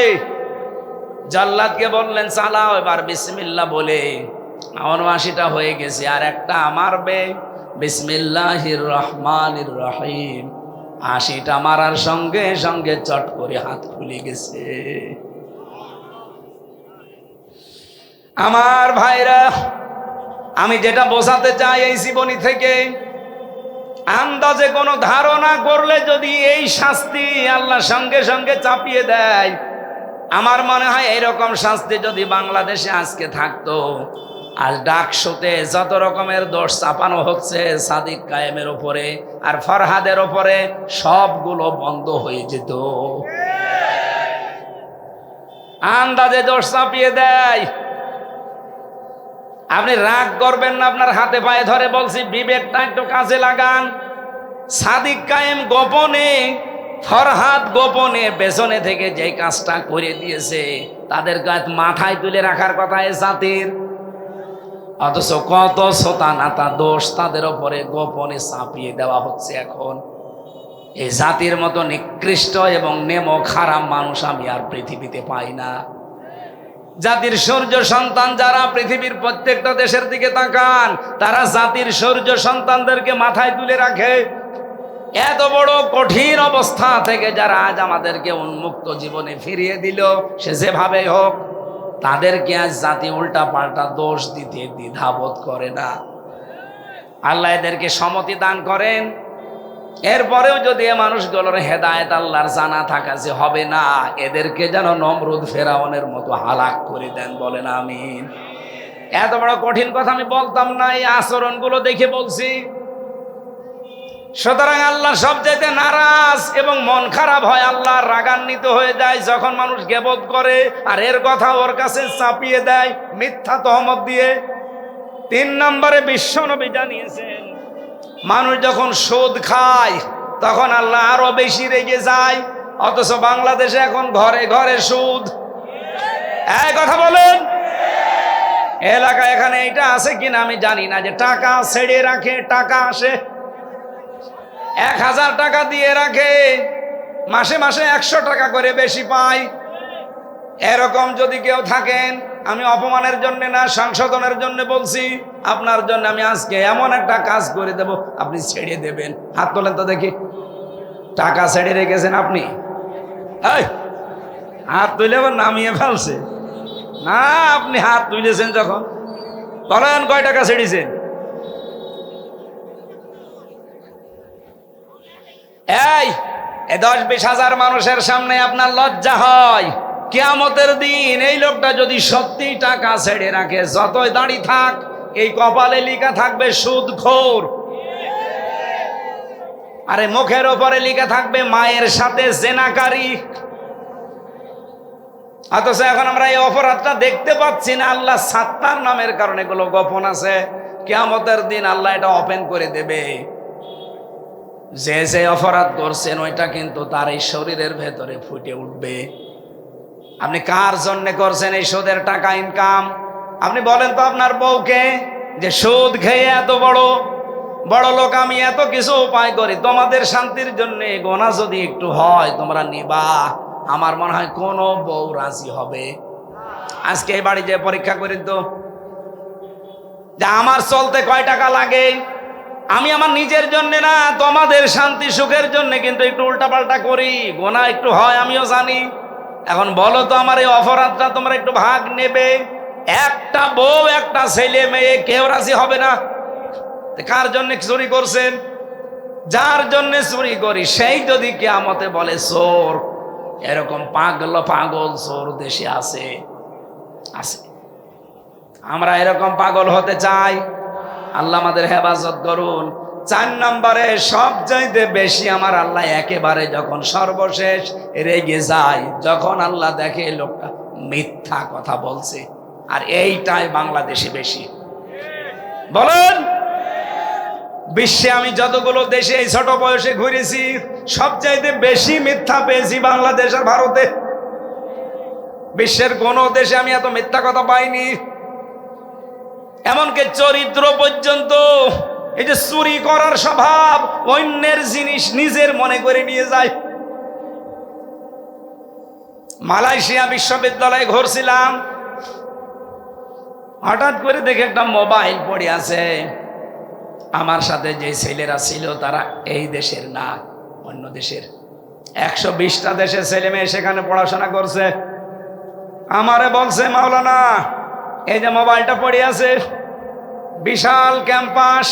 জাল্লাদকে বললেন, চালাও এবার বিসমিল্লাহ বলে। 79টা হয়ে গেছে, আর একটা মারবে বিসমিল্লাহির রহমানির রহিম। 80টা মারার সঙ্গে সঙ্গে চট করে হাত খুলে গেছে। আমার ভাইরা, আমি যেটা বোঝাতে চাই এই জীবনী থেকে, আন্দাজে কোনো ধারণা করলে যদি এই শাস্তি আল্লাহ সঙ্গে সঙ্গে চাপিয়ে দেয়, আমার মনে হয় এরকম শাস্তি যদি বাংলাদেশে আজকে থাকতো, আজ ডাকসুতে যত রকমের দোষ চাপানো হচ্ছে সাদিক কায়েমের উপরে আর ফরহাদের উপরে, সবগুলো বন্ধ হয়ে যেত। আন্দাজে দোষ চাপিয়ে দেয়। আপনি রাগ করবেন না, আপনার হাতে পায়ে ধরে বলছি, বিবেকটা একটু কাজে লাগান। সাদিক কায়েম গোপনে, ফরহাদ গোপনে পেছনে থেকে যে কাজটা করে দিয়েছে, তাদের মাথায় তুলে রাখার কথা এ জাতির। অথচ কত শতানাতা দোষ তাদের ওপরে গোপনে চাপিয়ে দেওয়া হচ্ছে। এখন এই জাতির মতো নিকৃষ্ট এবং নেমো খারাপ মানুষ আমি আর পৃথিবীতে পাই না। জাতির সূর্য সন্তান যারা, পৃথিবীর প্রত্যেকটা দেশের দিকে তাকান, তারা জাতির সূর্য সন্তানদেরকে মাথায় তুলে রাখে। এত বড় কঠিন অবস্থা থেকে যারা আজ আমাদেরকে উন্মুক্ত জীবনে ফিরিয়ে দিল, সে যেভাবে হোক, তাদেরকে আজ জাতি উল্টা পাল্টা দোষ দিতে দ্বিধাবোধ করে না। আল্লাহ এদেরকে সম্মতি দান করেন। এরপরেও যদি এ মানুষগুলোর হেদায়েত আল্লাহর জানা থাকা যে হবে না, এদেরকে যেন নমরুদ ফেরাউনের মতো হালাক করে দেন, বলেন আমিন। এত বড় কঠিন কথা আমি বলতাম না, এই আচরণগুলো দেখে বলছি। সুতরাং আল্লাহ সবচাইতে নারাজ এবং মন খারাপ হয়, আল্লাহ রাগান্বিত হয়ে যায় যখন মানুষ গীবত করে আর এর কথা ওর কাছে চাপিয়ে দেয় মিথ্যা তহমত দিয়ে। 3 নম্বরে বিশ্বনবী জানিয়েছেন, মানুষ যখন সুদ খায় তখন আল্লাহ আরো বেশি রেগে যায়। অথচ বাংলাদেশে এখন ঘরে ঘরে সুদ। এই কথা বলেন, এলাকায় এখানে এটা আছে কিনা আমি জানি না, যে টাকা ছেড়ে রাখে, টাকা আসে 1000 টাকা দিয়ে রাখে, মাসে মাসে 100 টাকা করে বেশি পায়। এরকম যদি কেউ থাকেন, আমি অপমানের জন্য না, সংশোধনের জন্য বলছি, আপনার জন্য আমি আজকে এমন একটা কাজ করে দেব, আপনি ছেড়ে দেবেন। হাত তোলেন তো দেখি। টাকা ছেড়ে রেখেছেন আপনি? হাত তুলে আবার নামিয়ে ফেলছে না। আপনি হাত তুলেছেন যখন, বলেন কয় টাকা ছেড়েছেন? এই 10-20 হাজার মানুষের সামনে আপনার লজ্জা হয়? কিয়ামতের দিন এই লোকটা যদি সত্যি টাকা ছেড়ে রাখে, যতই দাঁড়ি থাক, এই কপালে লেখা থাকবে সুদখোর। আরে মুখের ওপরে লেখা থাকবে মায়ের সাথে জেনাকারী। অথচ এখন আমরা এই অপরাধটা দেখতে পাচ্ছি না। আল্লাহ সাত্তার নামের কারণে এগুলো গোপন আছে। কিয়ামতের দিন আল্লাহ এটা ওপেন করে দেবে। যে যে অপরাধ করছেন ওইটা কিন্তু তার এই শরীরের ভেতরে ফুটে উঠবে। আপনি কার জন্য করছেন এই সুদের টাকা ইনকাম? আপনি বলেন তো আপনার বউকে যে সুদ খেয়ে এত বড় লোক আমি, এত কিছু উপায় করি তোমাদের শান্তির জন্য, গোনা যদি একটু হয় তোমরা নিবা। আমার মনে হয় কোনো বউ রাজি হবে। আজকে এই বাড়ি যে পরীক্ষা করি তো, যে আমার চলতে কয় টাকা লাগে, আমি আমার নিজের জন্য না, তোমাদের শান্তি সুখের জন্য কিন্তু একটু উল্টাপাল্টা করি, গোনা একটু হয় আমিও জানি। এখন বলো তো আমার এই অপরাধটা তোমরা একটু ভাগ নেবে? একটা বউ, একটা ছেলে মেয়ে, কেউ রাজি হবে না। কার জন্য চুরি করছেন? যার জন্য চুরি করি সেই যদি কিয়ামতে বলে চোর, এরকম পাগল চোর দেশে আছে। আমরা এরকম পাগল হতে চাই? আল্লাহ আমাদের হেফাজত করুন। 4 নম্বরে সবচাইতে বেশি আমার আল্লাহ একেবারে যখন সর্বশেষ রেগে যায়, যখন আল্লাহ দেখে লোকটা মিথ্যা কথা বলছে। আর এইটাই বাংলাদেশে বেশি। বলেন, বিশ্বে আমি যতগুলো দেশে এই ছোট বয়সে ঘুরেছি, সবচাইতে বেশি মিথ্যা পেয়েছি বাংলাদেশ আর ভারতে। বিশ্বের কোন দেশে আমি এত মিথ্যা কথা পাইনি। এমনকি চরিত্র পর্যন্ত, এই যে চুরি করার স্বভাব, অন্যের জিনিস নিজের মনে করে নিয়ে যায়। মালয়েশিয়া বিশ্ববিদ্যালয়ে ঘুরছিলাম, হঠাৎ করে দেখে একটা মোবাইল পড়ে আছে। আমার সাথে যে ছেলেরা ছিল তারা এই দেশের না, অন্য দেশের। 120টা দেশের ছেলে মেয়ে সেখানে পড়াশোনা করছে। আমারে বলছে, মাওলানা এই যে মোবাইলটা পড়ে আছে, বিশাল ক্যাম্পাস,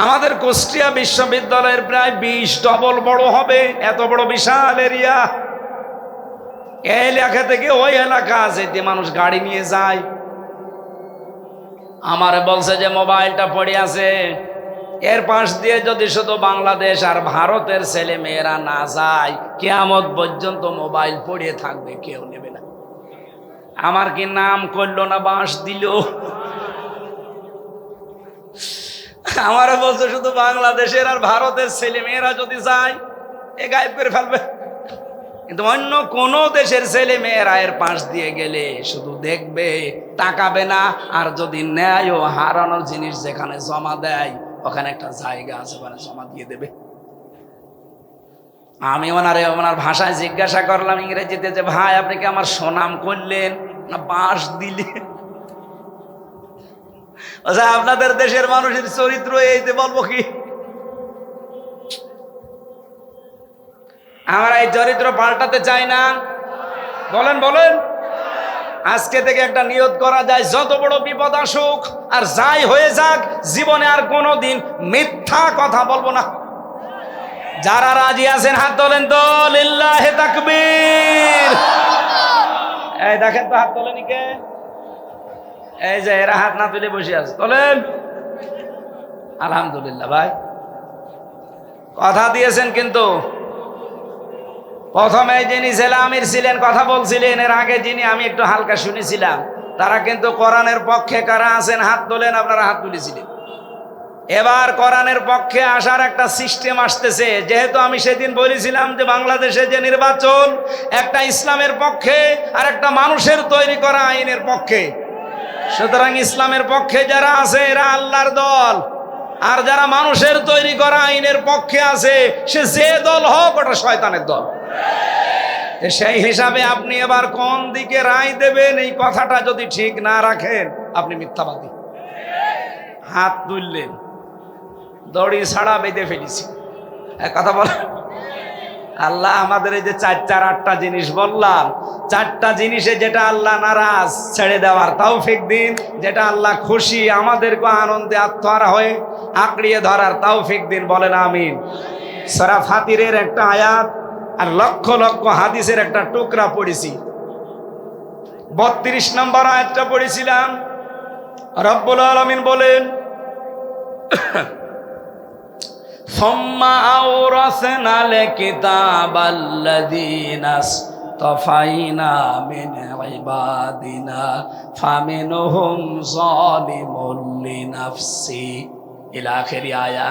আমাদের কুষ্টিয়া বিশ্ববিদ্যালয়ের প্রায় 20 ডবল বড় হবে, এত বড় বিশাল এরিয়া। এই এলাকা থেকে ওই এলাকা যেতে মানুষ গাড়ি নিয়ে যায়। আমারে বলছে যে মোবাইলটা পড়ে আছে, এর পাশ দিয়ে যদি শুধু বাংলাদেশ আর ভারতের ছেলে মেয়েরা না যায়, কিয়ামত পর্যন্ত মোবাইল পড়ে থাকবে, কেউ নেবে না। আমার কি নাম করলো না বাঁশ দিল? আমারও বলছে শুধু বাংলাদেশের আর ভারতের ছেলে মেয়েরা যদি যায়, এ গায়েব করে ফেলবে। কিন্তু অন্য কোন দেশের ছেলে মেয়েরা এর পাশ দিয়ে গেলে শুধু দেখবে, তাকাবে না। আর যদি নেয় ও হারানোর জিনিস যেখানে জমা দেয়, ওখানে একটা জায়গা আছে, ওখানে জমা দিয়ে দেবে। আমি ওনার ভাষায় জিজ্ঞাসা করলাম ইংরেজিতে, যে ভাই আপনি কি আমার সুনাম করলেন না বাঁশ দিলেন? আচ্ছা, আপনাদের দেশের মানুষের চরিত্র এইতে বলবো কি? আমরা এই চরিত্র পাল্টাতে চাই না। বলেন বলেন। আজকে থেকে একটা নিয়ত করা যায়, যত বড় বিপদ আসুক আর যাই হয়ে যাক, জীবনে আর কোনোদিন মিথ্যা কথা বলবো না। যারা রাজি আছেন হাত তোলেন তো, লিল্লাহে তাকবীর। এই দেখেন তো হাত তোলেনি কে? এই যে এরা হাত না তুলে বসে আছে, তোলেন। আলহামদুলিল্লাহ ভাই, কথা দিয়েছেন। কিন্তু প্রথমে যিনি জেলা আমির ছিলেন, কথা বলছিলেন, এর আগে যিনি আমি একটু হালকা শুনেছিলাম, তারা কিন্তু কোরআনের পক্ষে কারা আছেন হাত তোলেন, আপনারা হাত তুলেছিলেন। এবার কোরআনের পক্ষে আসার একটা সিস্টেম আসতেছে। যেহেতু আমি সেদিন বলেছিলাম যে বাংলাদেশে যে নির্বাচন, একটা ইসলামের পক্ষে আর একটা মানুষের তৈরি করা আইনের পক্ষে, সুতরাং ইসলামের পক্ষে যারা আছে এরা আল্লাহর দল, আর যারা মানুষের তৈরি করা আইনের পক্ষে আছে, সে যে দল হোক ওটা শয়তানের দল। সেই হিসাবে আপনি এবার কোন দিকে রায় দেবেন, এই কথাটা যদি ঠিক না রাখেন, আপনি মিথ্যাবাদী। হাত তুললেন, দড়ি ছাড়া বেঁধে ফেলেছি। এক কথা বল, আল্লাহ আমাদের এই যে 4-8টা জিনিস বললাম, 4টা জিনিসে যেটা আল্লাহ নারাজ, ছেড়ে দেওয়ার তৌফিক দিন। যেটা আল্লাহ খুশি, আমাদেরকে আনন্দে আত্মহারা হয়ে আঁকড়িয়ে ধরার তৌফিক দিন। বলেন আমিন। সূরা ফাতিরের একটা আয়াত আর লক্ষ লক্ষ হাদিসের একটা টুকরা পড়েছি। 32 নম্বর আয়াতটা পড়েছিলাম। রব্বুল আলামিন বলেন, সুম্মা আওরাসনাল কিতাবাল্লাযীনা ইসতাফাইনা মিন ইবাদিনা ফামিনহুম যালিমুন লিনাফসি ইলা আখিরি আয়া।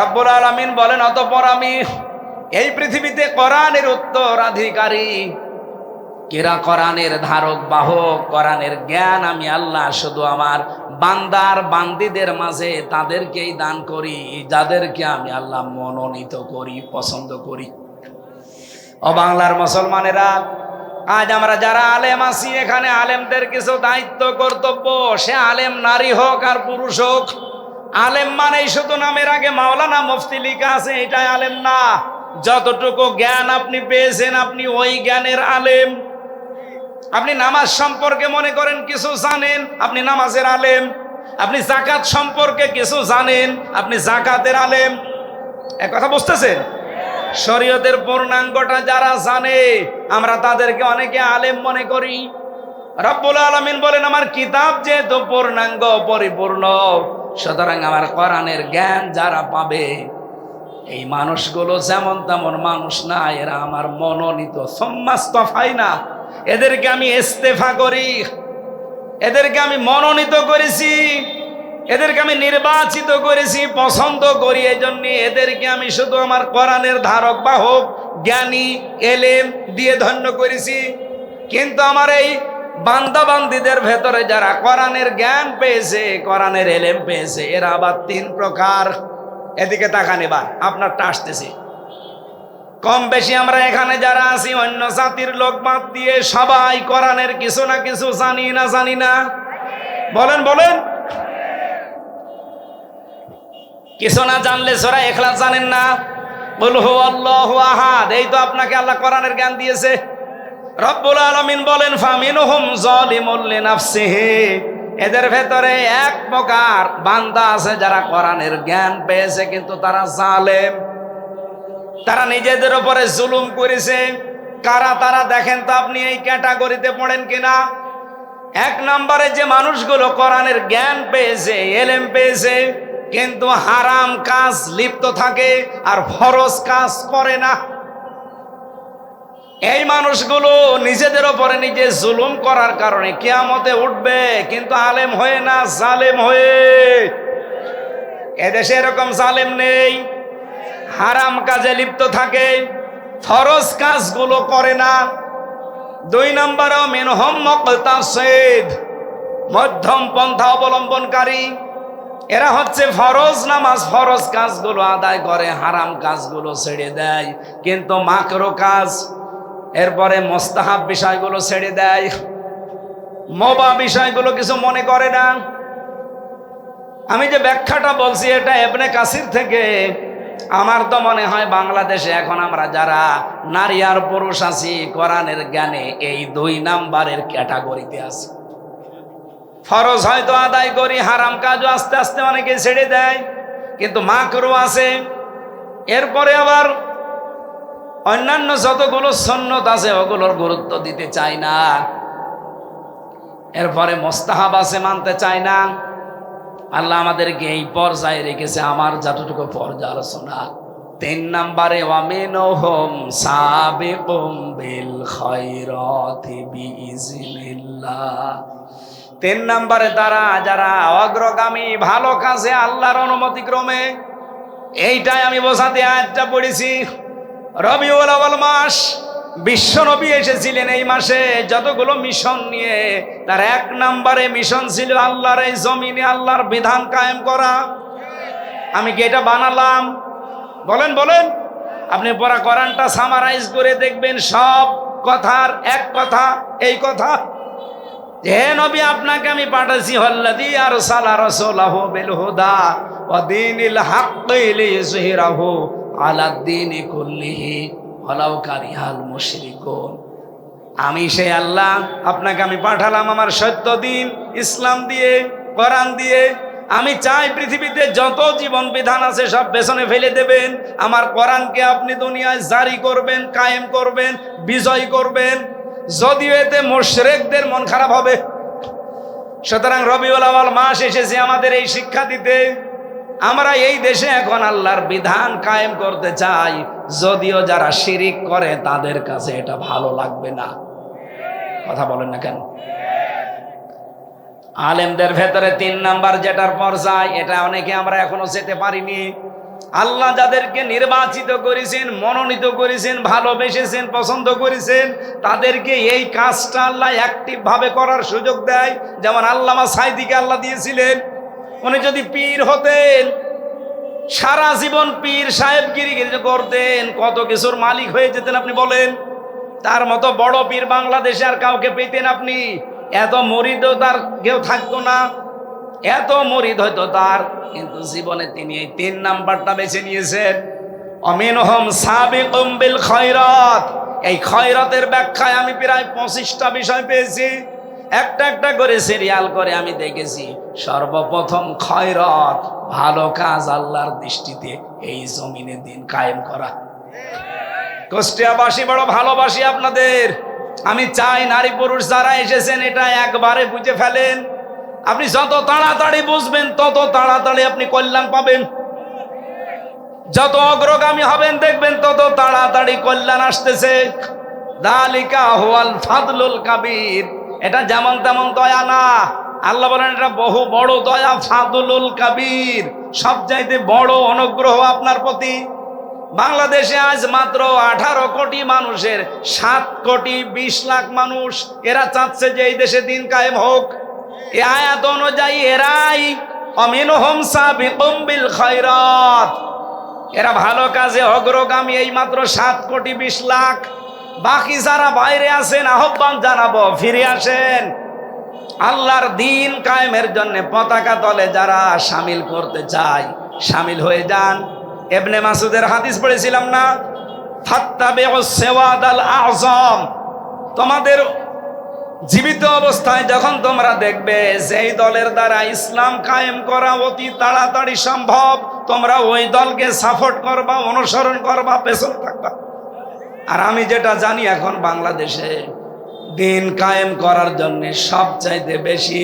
রব্বুল আলামিন বলেন, অতঃপর আমি এই পৃথিবীতে কোরআনের উত্তরাধিকারী, কেরা কোরআনের ধারক বাহক, কোরআনের জ্ঞান আমি আল্লাহ শুধু আমার বান্দার বান্দিদের মাঝে তাদেরকেই দান করি, যাদেরকে আমি আল্লাহ মনোনীত করি, পছন্দ করি। ও বাংলার মুসলমানেরা, আজ আমরা যারা আলেম আছি, এখানে আলেমদের কিছু দায়িত্ব কর্তব্য। সে আলেম নারী হোক আর পুরুষ হোক। আলেম মানেই শুধু নামের আগে মাওলানা মুফতি লেখা আছে, এটাই আলেম না। যতটুকু জ্ঞান আপনি পেয়েছেন, আপনি ওই জ্ঞানের আলেম। আপনি নামাজ সম্পর্কে মনে করেন কিছু জানেন, আপনি নামাজের আলেম। আপনি যাকাত সম্পর্কে কিছু জানেন, আপনি যাকাতের আলেম। এক কথা বুঝতেছেন? শরীয়তের পূর্ণাঙ্গটা যারা জানে, আমরা তাদেরকে অনেকে আলেম মনে করি। রব্বুল আলামিন বলেন, আমার কিতাব যেহেতু পূর্ণাঙ্গ পরিপূর্ণ, সুতরাং আমার কোরআনের জ্ঞান যারা পাবে, এই মানুষগুলো যেমন তেমন মানুষ না, এরা আমার মনোনীত। সুম্মাস্তাফাইনা, এদেরকে আমি ইস্তেফা করি, এদেরকে আমি মনোনীত করেছি, এদেরকে আমি নির্বাচিত করেছি, পছন্দ করি। এই জন্য এদেরকে আমি শুধু আমার কোরআনের ধারক বাহক, জ্ঞানী, এলেম দিয়ে ধন্য করেছি। কিন্তু আমার এই বান্দা বান্দিদের ভেতরে যারা কোরআনের জ্ঞান পেয়েছে, কোরআনের এলেম পেয়েছে, এরা আবার 3 প্রকার। এদিকে তাকান, এবার আপনারটা আসতেছে। কম বেশি আমরা এখানে যারা আছি, অন্য জাতির লোক বাদ দিয়ে সবাই কোরআনের কিছু না কিছু জানি না, জানি না? বলেন বলেন। কিছু না জানলে সূরা ইখলাস জানেন না? কুল হুয়াল্লাহু আহাদ, এই তো আপনাকে আল্লাহ কোরআনের জ্ঞান দিয়েছে। রব্বুল আলামিন বলেন, ফামিনহুম যালিমুন লিনাফসিহি, এদের ভেতরে এক প্রকার বান্দা আছে যারা কোরআনের জ্ঞান পেয়েছে, কিন্তু তারা জালেম। তারা নিজেদের উপরে জুলুম করেছে। কারা তারা দেখেন তো আপনি এই ক্যাটাগরিতে পড়েন কিনা? 1 নম্বরে যে মানুষগুলো কোরআনের জ্ঞান পেয়েছে, এলেম পেয়েছে, কিন্তু হারাম কাজ লিপ্ত থাকে আর ফরজ কাজ করে না। এই মানুষগুলো নিজেদের ওপরে নিজে জুলুম করার কারণে কিয়ামতে উঠবে, কিন্তু আলেম হয়ে না, জালেম হয়ে। এদেশে এরকম জালেম নেই, হারাম কাজে লিপ্ত থাকে, ফরজ কাজগুলো করে না। 2 নম্বর মিনহুম মুকতাসিদ, মধ্যম পন্থা অবলম্বনকারী। এরা হচ্ছে ফরজ নামাজ, ফরজ কাজগুলো আদায় করে, হারাম কাজগুলো ছেড়ে দেয়, কিন্তু মাকরু কাজ, এরপরে মুস্তাহাব বিষয়গুলো ছেড়ে দেয়, মুবাহ বিষয়গুলো কিছু মনে করে না। আমি যে ব্যাখ্যাটা বলছি এটা ইবনে কাসির থেকে। আমার তো মনে হয় বাংলাদেশে এখন আমরা যারা নারী আর পুরুষ আছি, কোরআনের জ্ঞানে এই 2 নাম্বারের ক্যাটাগরিতে আছি। ফরজ হয়তো আদায় করি, হারাম কাজও আস্তে আস্তে অনেকে ছেড়ে দেয়, কিন্তু মাকরু আছে। এরপরে আবার অন্যান্য যতগুলো সুন্নত আছে ওগুলোর গুরুত্ব দিতে চায় না। এরপরে মুস্তাহাব আছে, মানতে চায় না। আল্লাহ আমাদেরকে এই পর্যায়ে রেখেছে, আমার যতটুকু পর্যায়ে আলোচনা। 3 নম্বরে ওয়ামিনহুম সাবিকুম বিল খায়রাতি বিইজনিল্লাহ। 3 নম্বরে তারা যারা অগ্রগামী ভালো কাজে আল্লাহর অনুমতি ক্রমে। এইটাই আমি বোঝাতে আয়াতটা পড়েছি। রবিউল আউয়াল মাস, বিশ্ব নবী এসেছিলেন এই মাসে যতগুলো মিশন নিয়ে, তার 1 নম্বরে মিশন ছিল আল্লাহর এই জমিনে আল্লাহর বিধান কায়েম করা। আমি কি এটা বানালাম? বলেন বলেন। আপনি পড়া কোরআনটা সামারাইজ করে দেখবেন, সব কথার এক কথা এই কথা, হে নবী আপনাকে আমি পাঠাইছি হল্লাযী আরসালা রাসূলাহু বিল হুদা ওয়া দীনিল হাক্কি লিইয়ুযহিরাহু আলাদ দীনি কুল্লিহি ওয়ালাউ কারিহাল মুশরিকুন। আমি সেই আল্লাহ, আপনাকে আমি পাঠালাম আমার সত্য দিন ইসলাম দিয়ে, কোরআন দিয়ে। আমি চাই পৃথিবীতে যত জীবন বিধান আছে সব পেছনে ফেলে দেবেন, আমার কোরআনকে আপনি দুনিয়ায় জারি করবেন, কায়েম করবেন, বিজয় করবেন। যদিও এতে মুশরিকদের মন খারাপ হবে। সুতরাং রবিউল আউয়াল মাস এসেছে আমাদের এই শিক্ষা দিতে। আমরা এই দেশে এখন আল্লাহর বিধান কায়েম করতে চাই, যদিও যারা শিরিক করে তাদের কাছে এটা ভালো লাগবে না। কথা বলেন না কেন? আলেমদের ভেতরে 3 নাম্বার যেটার পর্যায়, এটা অনেকে আমরা এখনো যেতে পারিনি। আল্লাহ যাদেরকে নির্বাচিত করেছেন, মনোনীত করেছেন, ভালোবেসেছেন, পছন্দ করেছেন, তাদেরকে এই কাজটা আল্লাহ অ্যাক্টিভ ভাবে করার সুযোগ দেয়। যেমন আল্লামা সাঈদীকে আল্লাহ দিয়েছিলেন। উনি যদি পীর হতেন, সারা জীবন পীর সাহেবগিরি করতেন, কত কিছুর মালিক হয়ে যেতেন আপনি বলেন। তার মতো বড় পীর বাংলাদেশে আর কাউকে পেতেন আপনি? এত মুরিদও তার কেউ থাকতো না, এত মুরিদ হয়তো তার, কিন্তু জীবনে তিনি এই 3 নাম্বারটা বেছে নিয়েছেন। অমিনহুম সাবিকুম বিল খায়রাত। এই খয়রাতের ব্যাখ্যায় আমি প্রায় 25টা বিষয় পেয়েছি। একটা একটা করে সিরিয়াল করে আমি দেখেছি। সর্বপ্রথম খয়রাত, ভালো কাজ আল্লাহর দৃষ্টিতে এই জমিনে দিন কায়েম করা। কুষ্টিয়াবাসী বড় ভালোবাসি আপনাদের। আমি চাই নারী পুরুষ যারা এসেছেন এটা একবারে বুঝে ফেলেন। আপনি যত তাড়াতাড়ি বুঝবেন তত তাড়াতাড়ি আপনি কল্যাণ পাবেন। যত অগ্রগামী হবেন দেখবেন তত তাড়াতাড়ি কল্যাণ আসতেছে। যালিকা হুয়াল ফাদলুল কাবীর। এটা যেমন তেমন দয়া না, আল্লাহ বলেন এটা বহু বড় দয়া, ফাদলুল কাবীর, সবচাইতে বড় অনুগ্রহ আপনার প্রতি। বাংলাদেশে আজ মাত্র 18 কোটি মানুষের 7 কোটি 20 লাখ মানুষ, এরা চাচ্ছে যে এই দেশে দিন কায়েম হোক। এই আয়াত অনুযায়ী এরাই অমিনহুম সাবিকুম বিল খায়রাত, এরা ভালো কাজে অগ্রগামী, এই মাত্র 7 কোটি 20 লাখ। বাকি যারা বাইরে আছেন আহ্বান জানাবো, ফিরে আসেন। আল্লাহর দিন কায়েমের জন্য পতাকা তলে যারা শামিল করতে চায় শামিল হয়ে যান। ইবনে মাসউদের হাদিস পড়েছিলাম না, ফাত্তাবিউস সাওয়াদাল আযম। তোমাদের জীবিত অবস্থায় যখন তোমরা দেখবে যেই দলের দ্বারা ইসলাম কায়েম করা অতি তাড়াতাড়ি সম্ভব, তোমরা ওই দলকে সাপোর্ট করবা, অনুসরণ করবা, পেছনে থাকবা। আর আমি যেটা জানি এখন বাংলাদেশে দিন কায়েম করার জন্য সবচাইতে বেশি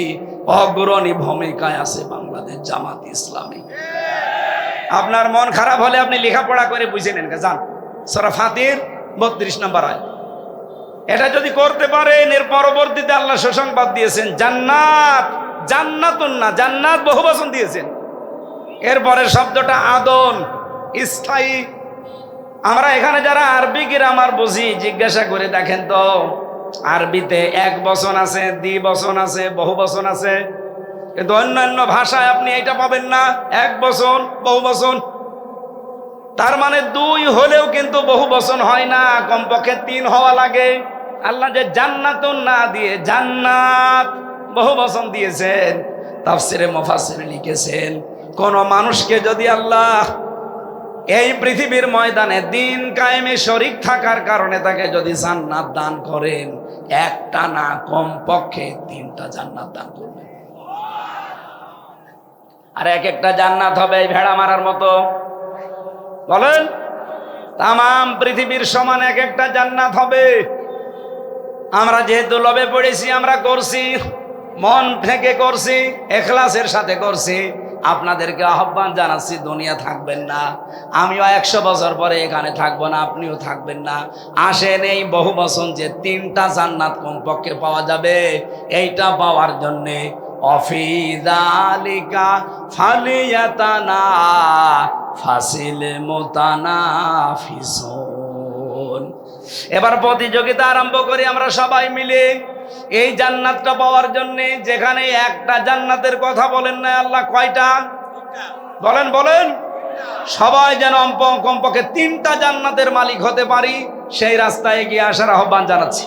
অগ্রণী ভূমিকায় আছে বাংলাদেশ জামাত ইসলামী। আপনার মন খারাপ হলে আপনি লেখাপড়া করে বুঝে নেন, যান সূরা ফাতির 32 নম্বর আয়াত। এটা যদি করতে পারেন, এর পরবর্তীতে আল্লাহ সুসংবাদ দিয়েছেন জান্নাত, জান্নাতুন না, জান্নাত বহুবচন দিয়েছেন। এরপরের শব্দটা আদন, স্থায়ী। আমরা এখানে যারা আরবি গ্রামার বুঝি, জিজ্ঞাসা করে দেখেন তো আরবিতে এক বচন আছে, দ্বিবচন আছে, বহুবচন আছে, কিন্তু অন্যান্য ভাষায় আপনি এটা পাবেন না, এক বচন বহুবচন। তার মানে দুই হলেও কিন্তু বহুবচন হয় না, কমপক্ষে 3 হওয়া লাগে। আল্লাহ যে জান্নাতুন না দিয়ে জান্নাত বহুবচন দিয়েছেন, তাফসিরে মুফাসসিরে লিখেছেন কোন মানুষকে যদি আল্লাহ এই পৃথিবীর ময়দানে দিন কায়েমে শরীক থাকার কারণে তাকে যদি জান্নাত দান করেন, একটা না কমপক্ষে 3টা জান্নাত দান করবেন। আর এক একটা জান্নাত হবে এই ভেড়া মারার মতো। বলেন, তামাম পৃথিবীর সমান এক একটা জান্নাত হবে। আমরা যেহেতু লোভে পড়েছি, আমরা করছি, মন থেকে করছি, ইখলাসের সাথে করছি। আপনাদেরকে আহ্বান জানাচ্ছি, দুনিয়া থাকবেন না, আমিও 100 বছর পরে এখানে থাকবো না, আপনিও থাকবেন না। আসেন এই বহু বচন যে 3টা জান্নাত কমপক্ষে পাওয়া যাবে, এইটা পাওয়ার জন্যে অফি যালিকা ফালিয়াতানা ফাসিল মুতানাফিসুন। এবার প্রতিযোগিতা আরম্ভ করি আমরা সবাই মিলে এই জান্নাতটা পাওয়ার জন্য। যেখানে একটা জান্নাতের কথা বলেন না আল্লাহ, কয়টা বলেন? বলেন, সবাই যেন কমপক্ষে 3টা জান্নাতের মালিক হতে পারি, সেই রাস্তায় এগিয়ে আসার আহ্বান জানাচ্ছি।